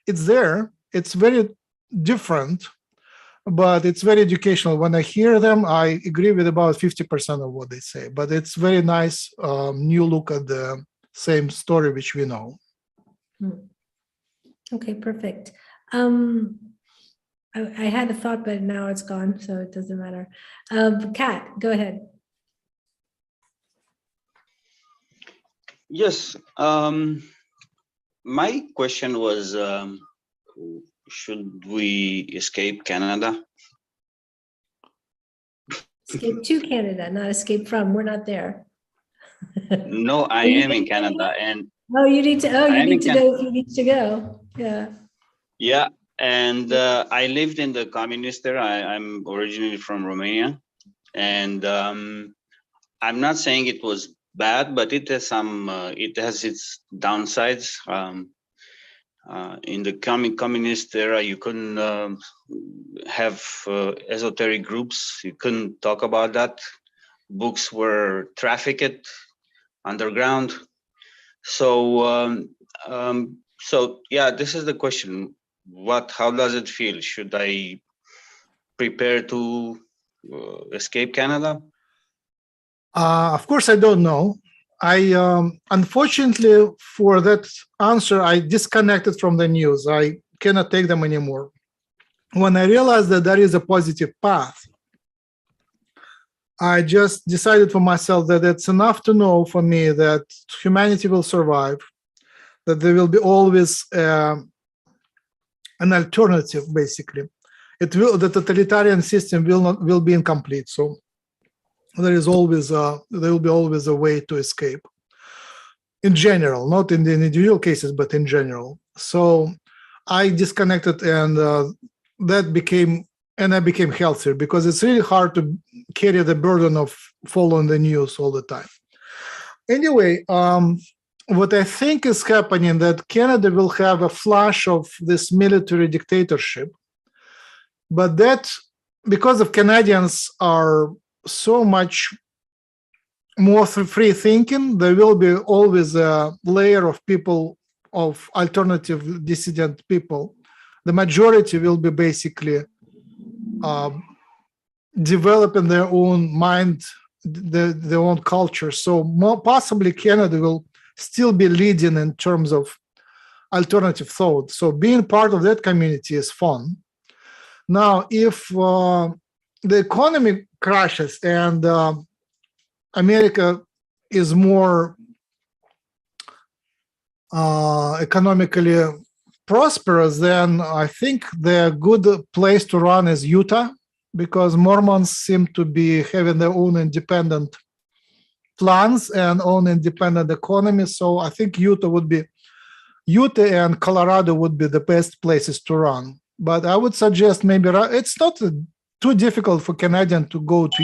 it's there. It's very different, but it's very educational. When I hear them, I agree with about 50% of what they say. But it's very nice new look at the same story which we know. Okay, perfect. I had a thought, but now it's gone, so it doesn't matter. Kat, go ahead. Yes, my question was, should we escape Canada? Escape to Canada, not escape from. We're not there. No, I am in Canada, and you need to. You need to go. You need to go. Yeah. Yeah, and I lived in the communist era. I'm originally from Romania, and I'm not saying it was bad, but it has it has its downsides. In the communist era, you couldn't have esoteric groups. You couldn't talk about that. Books were trafficked underground. So, so yeah, this is the question. How does it feel? Should I prepare to escape Canada? Of course, I don't know. Unfortunately, for that answer, I disconnected from the news. I cannot take them anymore. When I realized that there is a positive path, I just decided for myself that it's enough to know for me that humanity will survive, that there will be always an alternative, basically. The totalitarian system will be incomplete. So there will be always a way to escape. In general, not in the individual cases, but in general. So I disconnected, and I became healthier, because it's really hard to carry the burden of following the news all the time. Anyway, what I think is happening, that Canada will have a flash of this military dictatorship, but that because of Canadians are so much more free thinking, there will be always a layer of people, of alternative dissident people. The majority will be basically developing their own mind, their own culture. So more possibly Canada will still be leading in terms of alternative thought. So being part of that community is fun. Now, if the economy crashes and America is more economically prosperous, then I think the good place to run is Utah, because Mormons seem to be having their own independent plans and own independent economy. So I think Utah and Colorado would be the best places to run. But I would suggest maybe it's not too difficult for Canadian to go to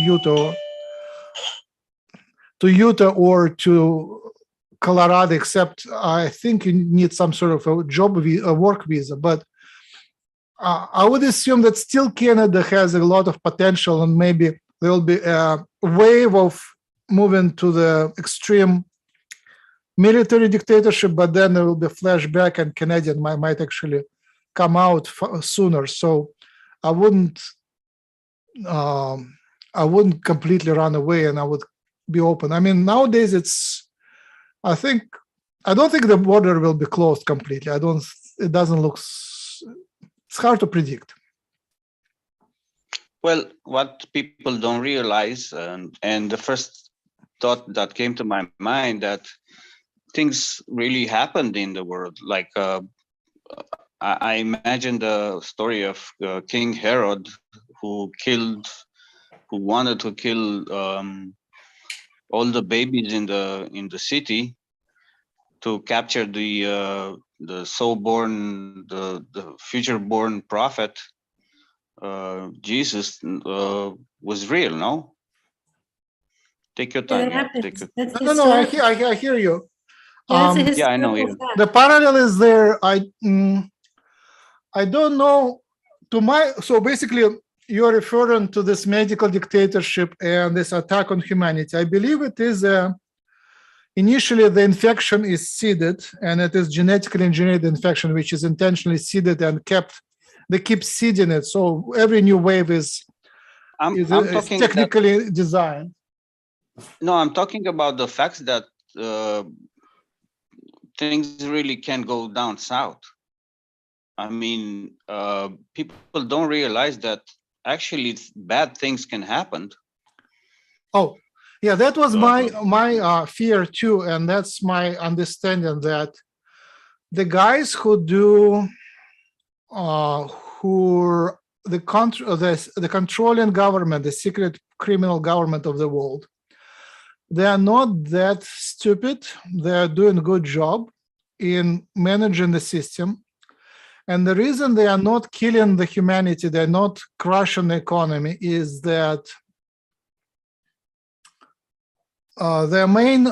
Utah or to Colorado, except I think you need some sort of a work visa. But I would assume that still Canada has a lot of potential, and maybe there will be a wave of moving to the extreme military dictatorship, but then there will be a flashback, and Canadian might actually come out sooner. So I wouldn't completely run away, and I would be open. I mean, nowadays I don't think the border will be closed completely. It doesn't look. It's hard to predict. Well, what people don't realize, and the first thought that came to my mind, that things really happened in the world. Like I imagine the story of King Herod, who wanted to kill all the babies in the city to capture the future born prophet. Jesus was real, no? Take your time. Yeah, that happens. That's No, I hear you. Yeah, it's a Yeah, I know. historical fact. The parallel is there. I don't know. So basically, you're referring to this medical dictatorship and this attack on humanity. I believe it is initially the infection is seeded, and it is genetically engineered infection, which is intentionally seeded and kept. They keep seeding it, so every new wave is technically designed. No, I'm talking about the facts that things really can go down south. I mean, people don't realize that actually bad things can happen. Oh, yeah, that was my fear too, and that's my understanding that the guys who do the controlling government, the secret criminal government of the world, they are not that stupid. They are doing a good job in managing the system. And the reason they are not killing the humanity, they're not crushing the economy, is that their main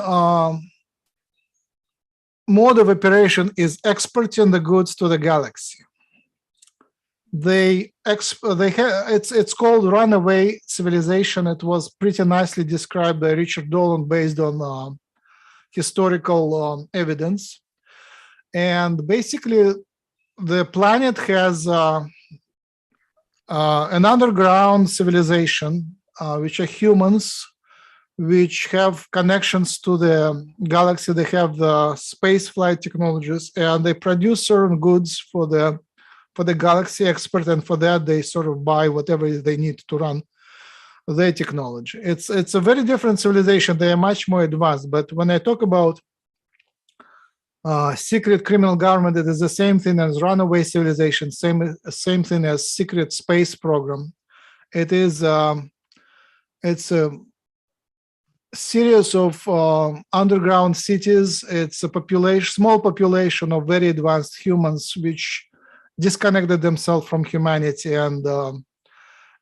mode of operation is exporting the goods to the galaxy. It's called runaway civilization. It was pretty nicely described by Richard Dolan based on historical evidence. And basically, the planet has an underground civilization, which are humans, which have connections to the galaxy. They have the space flight technologies, and they produce certain goods for the galaxy expert, and for that they sort of buy whatever they need to run their technology. It's a very different civilization. They are much more advanced. But when I talk about secret criminal government, it is the same thing as runaway civilization, same thing as secret space program. It's a series of underground cities. It's a small population of very advanced humans which disconnected themselves from humanity and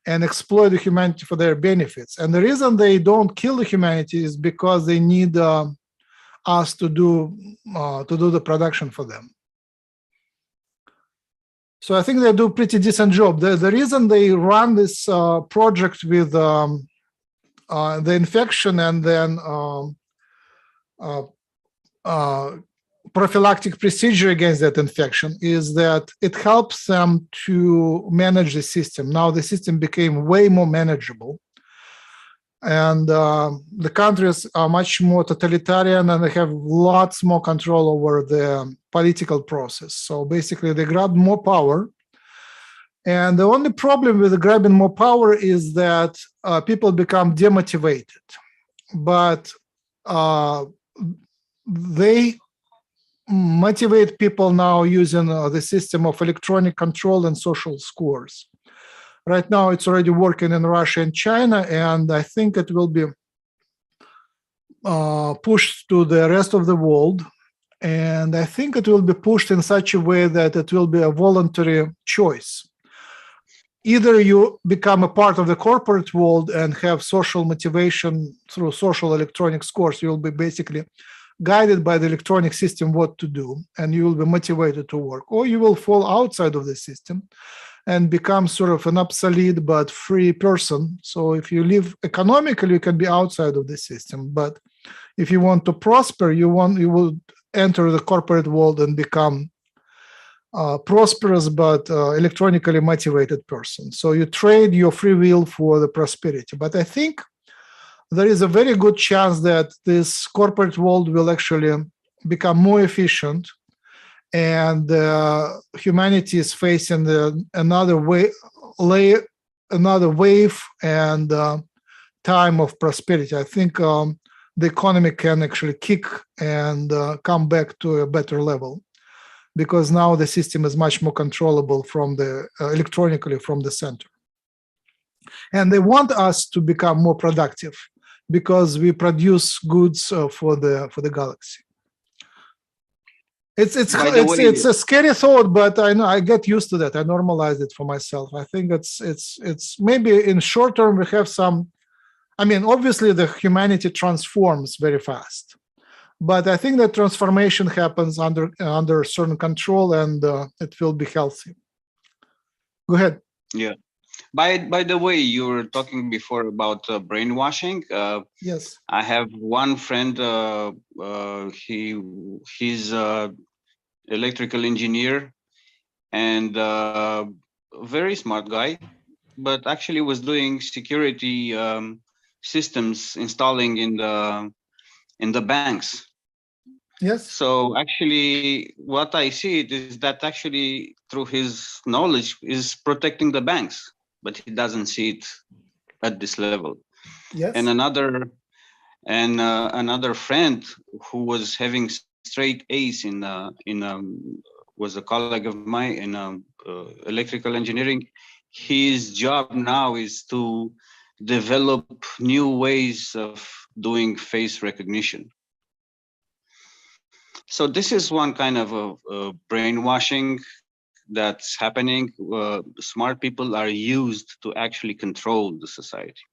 exploit the humanity for their benefits. And the reason they don't kill the humanity is because they need us to do the production for them. So I think they do a pretty decent job. The reason they run this project with the infection and then prophylactic procedure against that infection is that it helps them to manage the system. Now the system became way more manageable, and the countries are much more totalitarian, and they have lots more control over the political process. So basically they grab more power, and the only problem with grabbing more power is that people become demotivated. But they motivate people now using the system of electronic control and social scores. Right now, it's already working in Russia and China, and I think it will be pushed to the rest of the world. And I think it will be pushed in such a way that it will be a voluntary choice. Either you become a part of the corporate world and have social motivation through social electronic scores, you'll be basically guided by the electronic system what to do, and you will be motivated to work, or you will fall outside of the system and become sort of an obsolete but free person. So if you live economically, you can be outside of the system, but if you want to prosper, you will enter the corporate world and become prosperous but electronically motivated person. So you trade your free will for the prosperity. But I think there is a very good chance that this corporate world will actually become more efficient, and humanity is facing another wave and time of prosperity. I think the economy can actually kick and come back to a better level, because now the system is much more controllable from the electronically from the center. And they want us to become more productive because we produce goods for the galaxy. It's a scary thought, but I know I get used to that. I normalize it for myself. I think it's maybe in short term we have some. I mean, obviously the humanity transforms very fast, but I think that transformation happens under certain control, and it will be healthy. Go ahead. Yeah. By the way, you were talking before about brainwashing. Yes. I have one friend. He's electrical engineer and very smart guy, but actually was doing security systems installing in the banks. Yes. So actually, what I see it is that actually through his knowledge is protecting the banks, but he doesn't see it at this level. Yes. And another friend who was having straight A's was a colleague of mine in electrical engineering. His job now is to develop new ways of doing face recognition. So this is one kind of a brainwashing that's happening. Smart people are used to actually control the society.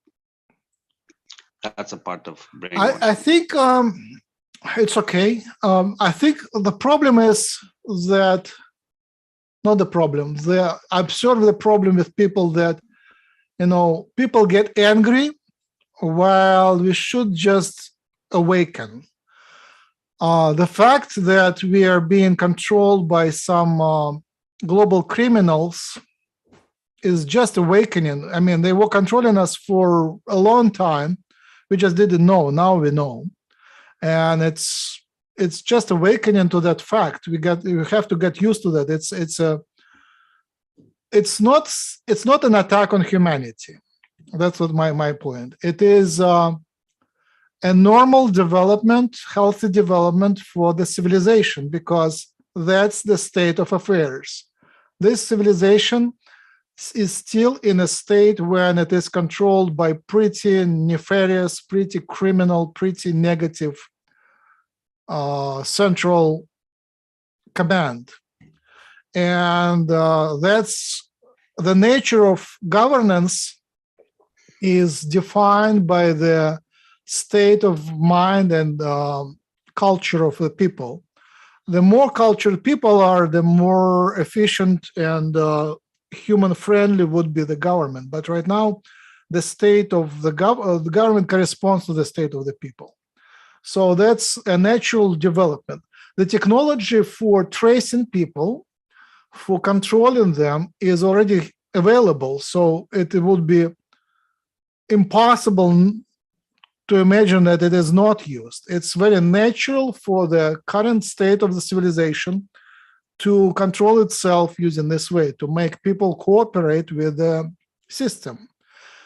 That's a part of brainwashing. I think it's okay. I think the problem is that, not the problem, I observe the problem with people that, people get angry while we should just awaken. The fact that we are being controlled by some global criminals is just awakening. I mean, they were controlling us for a long time. We just didn't know. Now we know. And it's just awakening to that fact. We have to get used to that. It's not an attack on humanity. That's what my point. It is a normal development, healthy development for the civilization, because that's the state of affairs. This civilization is still in a state when it is controlled by pretty nefarious, pretty criminal, pretty negative central command. And that's the nature of governance is defined by the state of mind and culture of the people. The more cultured people are, the more efficient and human-friendly would be the government. But right now, the state of the government corresponds to the state of the people. So that's a natural development. The technology for tracing people, for controlling them, is already available. So it would be impossible to imagine that it is not used. It's very natural for the current state of the civilization to control itself using this way, to make people cooperate with the system.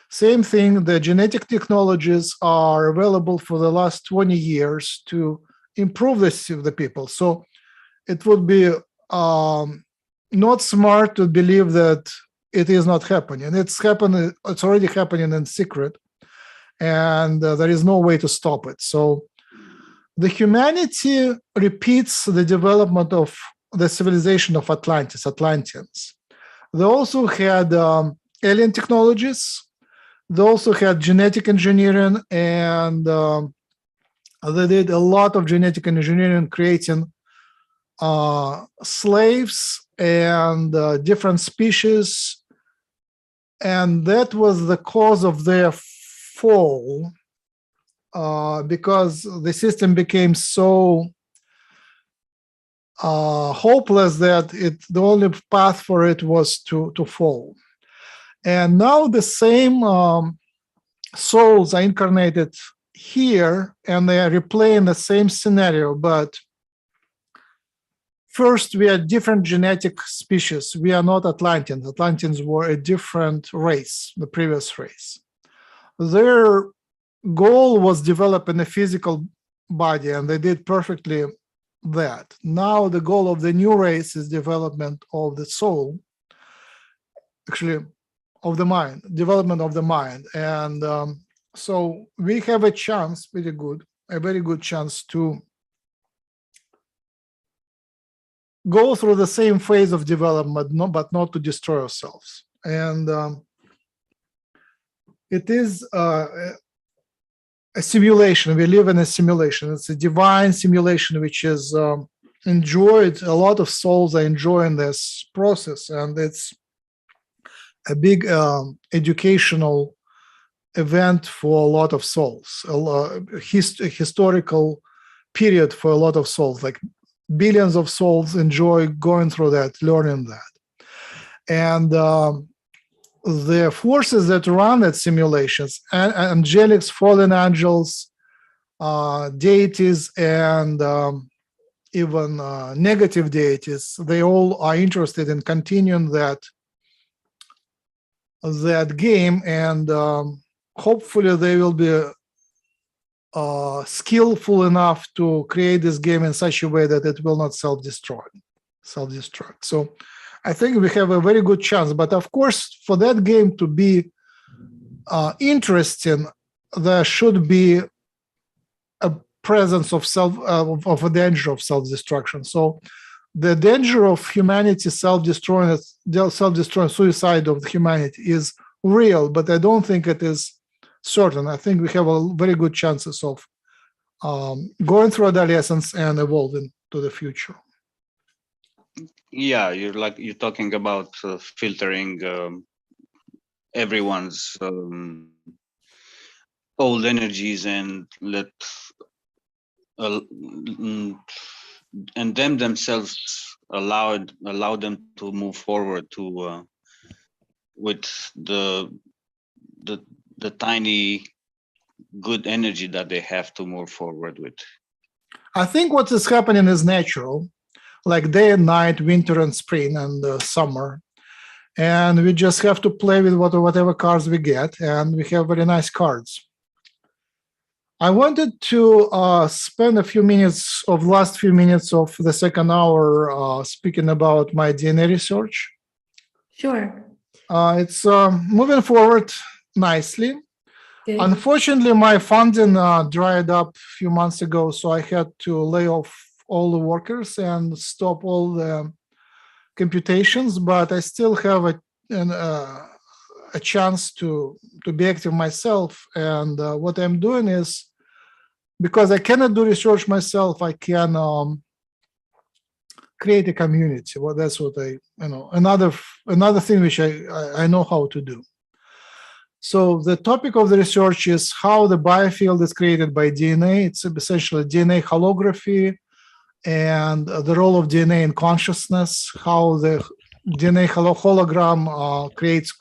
Same thing, the genetic technologies are available for the last 20 years to improve the people. So it would be not smart to believe that it is not happening. It's happening. It's already happening in secret, and there is no way to stop it. So the humanity repeats the development of the civilization of Atlanteans. They also had alien technologies. They also had genetic engineering, and they did a lot of genetic engineering, creating slaves and different species. And that was the cause of their fall, because the system became so hopeless that the only path for it was to fall. And now the same souls are incarnated here, and they are replaying the same scenario, but first, we are different genetic species. We are not Atlanteans. Atlanteans were a different race, the previous race. Their goal was developing a physical body, and they did perfectly that. Now the goal of the new race is development of the soul, actually of the mind, development of the mind. And so we have a chance, a very good chance to go through the same phase of development, but not to destroy ourselves. And it is a simulation. We live in a simulation. It's a divine simulation, which is enjoyed. A lot of souls are enjoying this process, and it's a big educational event for a lot of souls, a historical period for a lot of souls, like billions of souls enjoy going through that, learning that. And the forces that run that simulations, angelics, fallen angels, deities, and even negative deities, they all are interested in continuing that game, and hopefully they will be skillful enough to create this game in such a way that it will not self-destruct. So I think we have a very good chance. But of course, for that game to be interesting, there should be a presence of a danger of self-destruction. So the danger of humanity self-destroying, suicide of humanity is real, but I don't think it is certain. I think we have a very good chances of going through adolescence and evolving to the future. Yeah, you're talking about filtering everyone's old energies and and themselves allow them to move forward to with the tiny good energy that they have to move forward with. I think what is happening is natural, like day and night, winter and spring and summer. And we just have to play with whatever cards we get, and we have very nice cards. I wanted to spend last few minutes of the second hour speaking about my DNA research. Sure. It's moving forward nicely. Good. Unfortunately, my funding dried up a few months ago, so I had to lay off all the workers and stop all the computations, but I still have a chance to be active myself. And what I'm doing is, because I cannot do research myself, I can create a community. Well, that's what another thing which I know how to do. So the topic of the research is how the biofield is created by DNA. It's essentially DNA holography and the role of DNA in consciousness, how the DNA hologram creates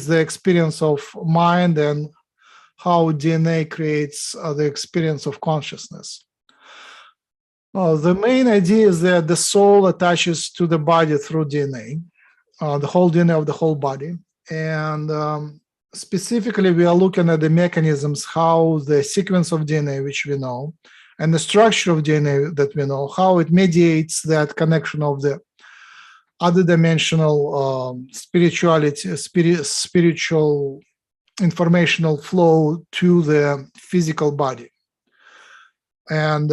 the experience of mind, and how DNA creates the experience of consciousness. The main idea is that the soul attaches to the body through DNA, the whole DNA of the whole body. And specifically, we are looking at the mechanisms, how the sequence of DNA, which we know, and the structure of DNA that we know, how it mediates that connection of the other dimensional spirituality, spiritual informational flow to the physical body. And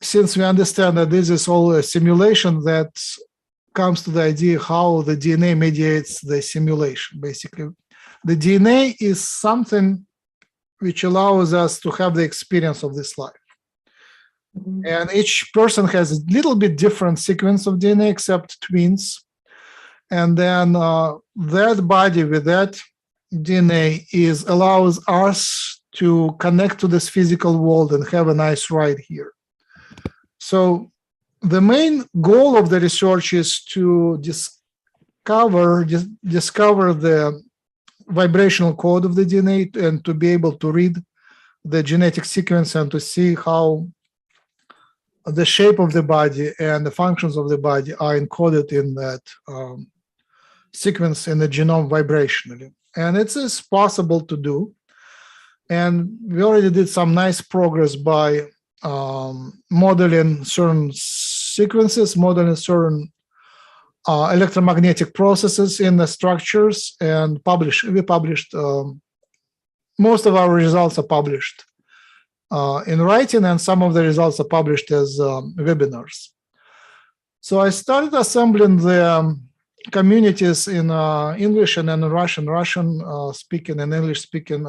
since we understand that this is all a simulation, that comes to the idea how the DNA mediates the simulation. Basically, the DNA is something which allows us to have the experience of this life. And each person has a little bit different sequence of DNA, except twins. And then that body with that DNA allows us to connect to this physical world and have a nice ride here. So the main goal of the research is to discover the vibrational code of the DNA and to be able to read the genetic sequence and to see how the shape of the body and the functions of the body are encoded in that sequence in the genome vibrationally. And it is possible to do. And we already did some nice progress by modeling certain sequences, modeling certain electromagnetic processes in the structures, and we published, most of our results are published in writing, and some of the results are published as webinars. So I started assembling the communities in English and in Russian speaking and English speaking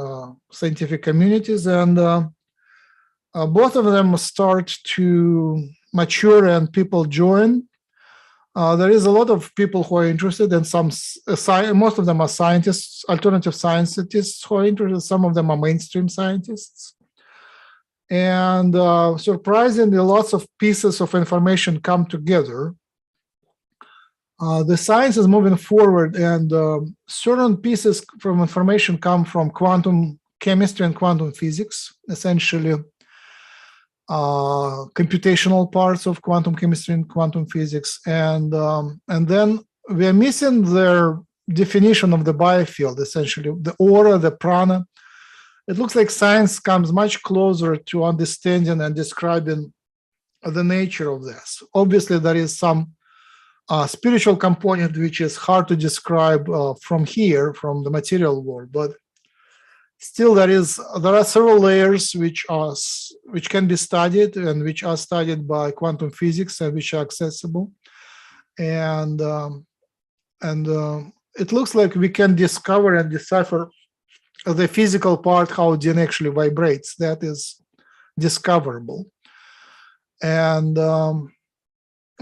scientific communities, and both of them start to mature and people join. There is a lot of people who are interested, and most of them are scientists, alternative scientists who are interested. Some of them are mainstream scientists. And surprisingly, lots of pieces of information come together. The science is moving forward, and certain pieces from information come from quantum chemistry and quantum physics, essentially computational parts of quantum chemistry and quantum physics. And then we are missing their definition of the biofield, essentially, the aura, the prana. It looks like science comes much closer to understanding and describing the nature of this. Obviously, there is some spiritual component which is hard to describe from here, from the material world, but still there are several layers which can be studied and which are studied by quantum physics and which are accessible. And it looks like we can discover and decipher the physical part, how DNA actually vibrates. That is discoverable. And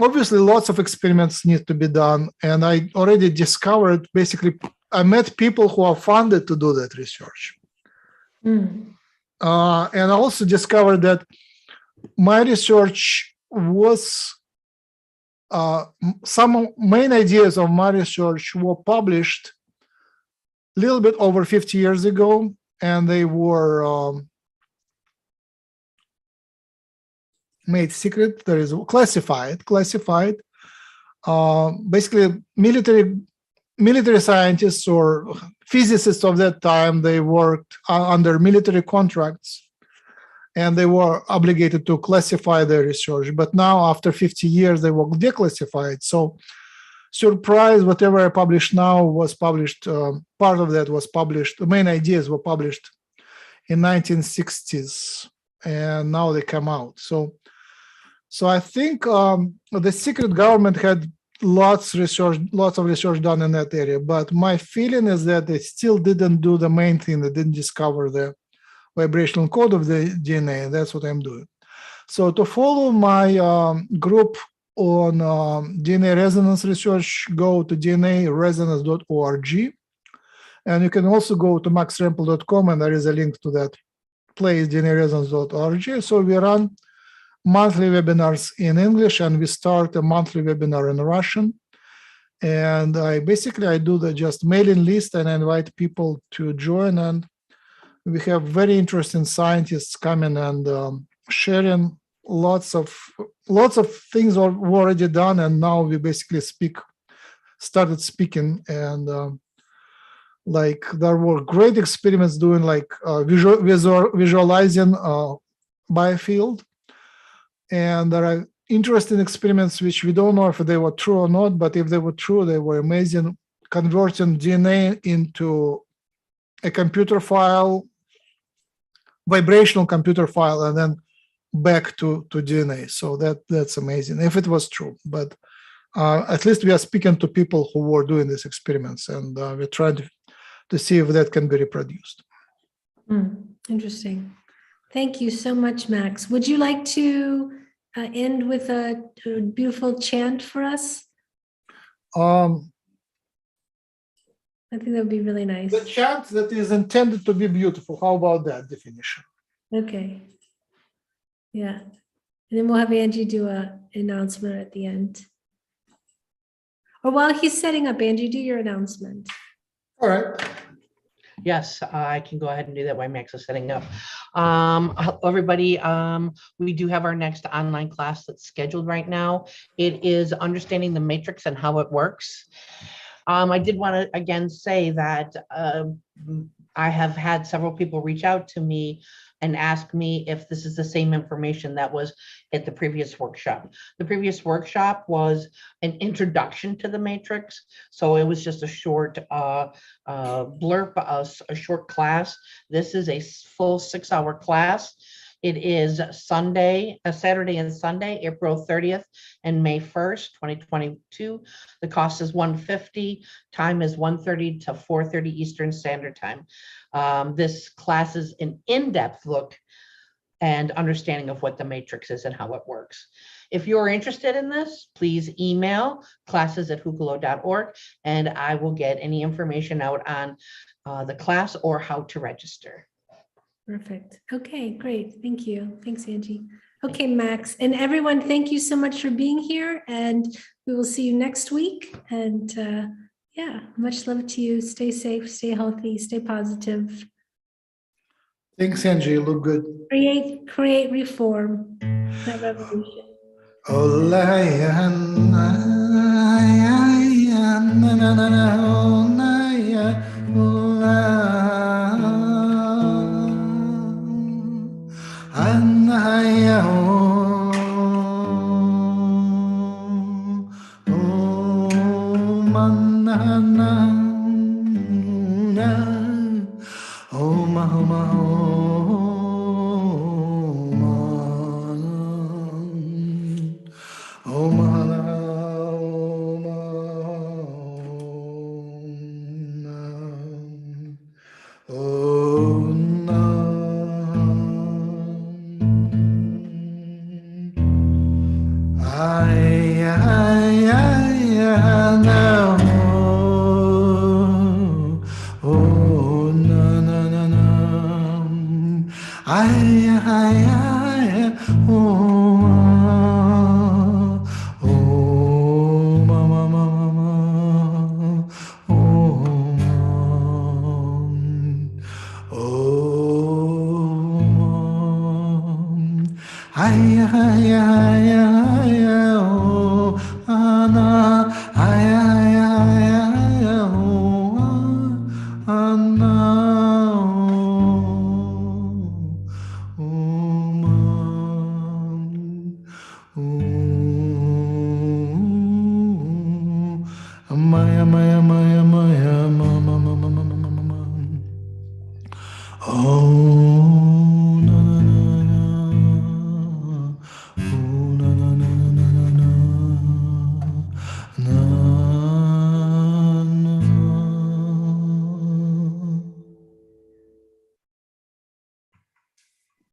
obviously, lots of experiments need to be done. And I already discovered, basically, I met people who are funded to do that research. And I also discovered that my research was, some main ideas of my research were published a little bit over 50 years ago, and they were made secret. There is classified. Basically, military scientists or physicists of that time, they worked under military contracts, and they were obligated to classify their research. But now, after 50 years, they were declassified. So, surprise, whatever I publish now was published, part of that was published, the main ideas were published in 1960s, and now they come out. So I think the secret government had lots of research done in that area, but my feeling is that they still didn't do the main thing. They didn't discover the vibrational code of the DNA, and that's what I'm doing. So to follow my group on DNA resonance research, go to dnaresonance.org, and you can also go to maxrempel.com, and there is a link to that place, dnaresonance.org. So we run monthly webinars in English, and we start a monthly webinar in Russian. And I do the just mailing list, and I invite people to join. And we have very interesting scientists coming and sharing lots of things are already done. And now we basically started speaking, and like there were great experiments doing like visualizing biofield. And there are interesting experiments which we don't know if they were true or not, but if they were true, they were amazing, converting DNA into a computer file, vibrational computer file, and then back to DNA. So that's amazing if it was true. But at least we are speaking to people who were doing these experiments, and we're trying to see if that can be reproduced. Interesting. Thank you so much, Max. Would you like to end with a beautiful chant for us? I think that would be really nice. The chant that is intended to be beautiful. How about that definition? Okay. Yeah. And then we'll have Angie do an announcement at the end. Or while he's setting up, Angie, do your announcement. All right. Yes, I can go ahead and do that while Max is setting up. Hello, everybody. We do have our next online class that's scheduled right now. It is Understanding the Matrix and How It Works. I did want to again say that I have had several people reach out to me and ask me if this is the same information that was at the previous workshop. The previous workshop was an introduction to the matrix. So it was just a short blurb, a short class. This is a full 6-hour class. It is Saturday and Sunday, April 30th and May 1st, 2022. The cost is $150. Time is 1:30 to 4:30 Eastern Standard Time. This class is an in-depth look and understanding of what the matrix is and how it works. If you're interested in this, please email classes@hucolo.org and I will get any information out on the class or how to register. Perfect. Okay, great. Thank you. Thanks, Angie. Okay, Max. And everyone, thank you so much for being here. And we will see you next week. And yeah, much love to you. Stay safe, stay healthy, stay positive. Thanks, Angie. You look good. Create, reform. That revolution. Maya, Maya.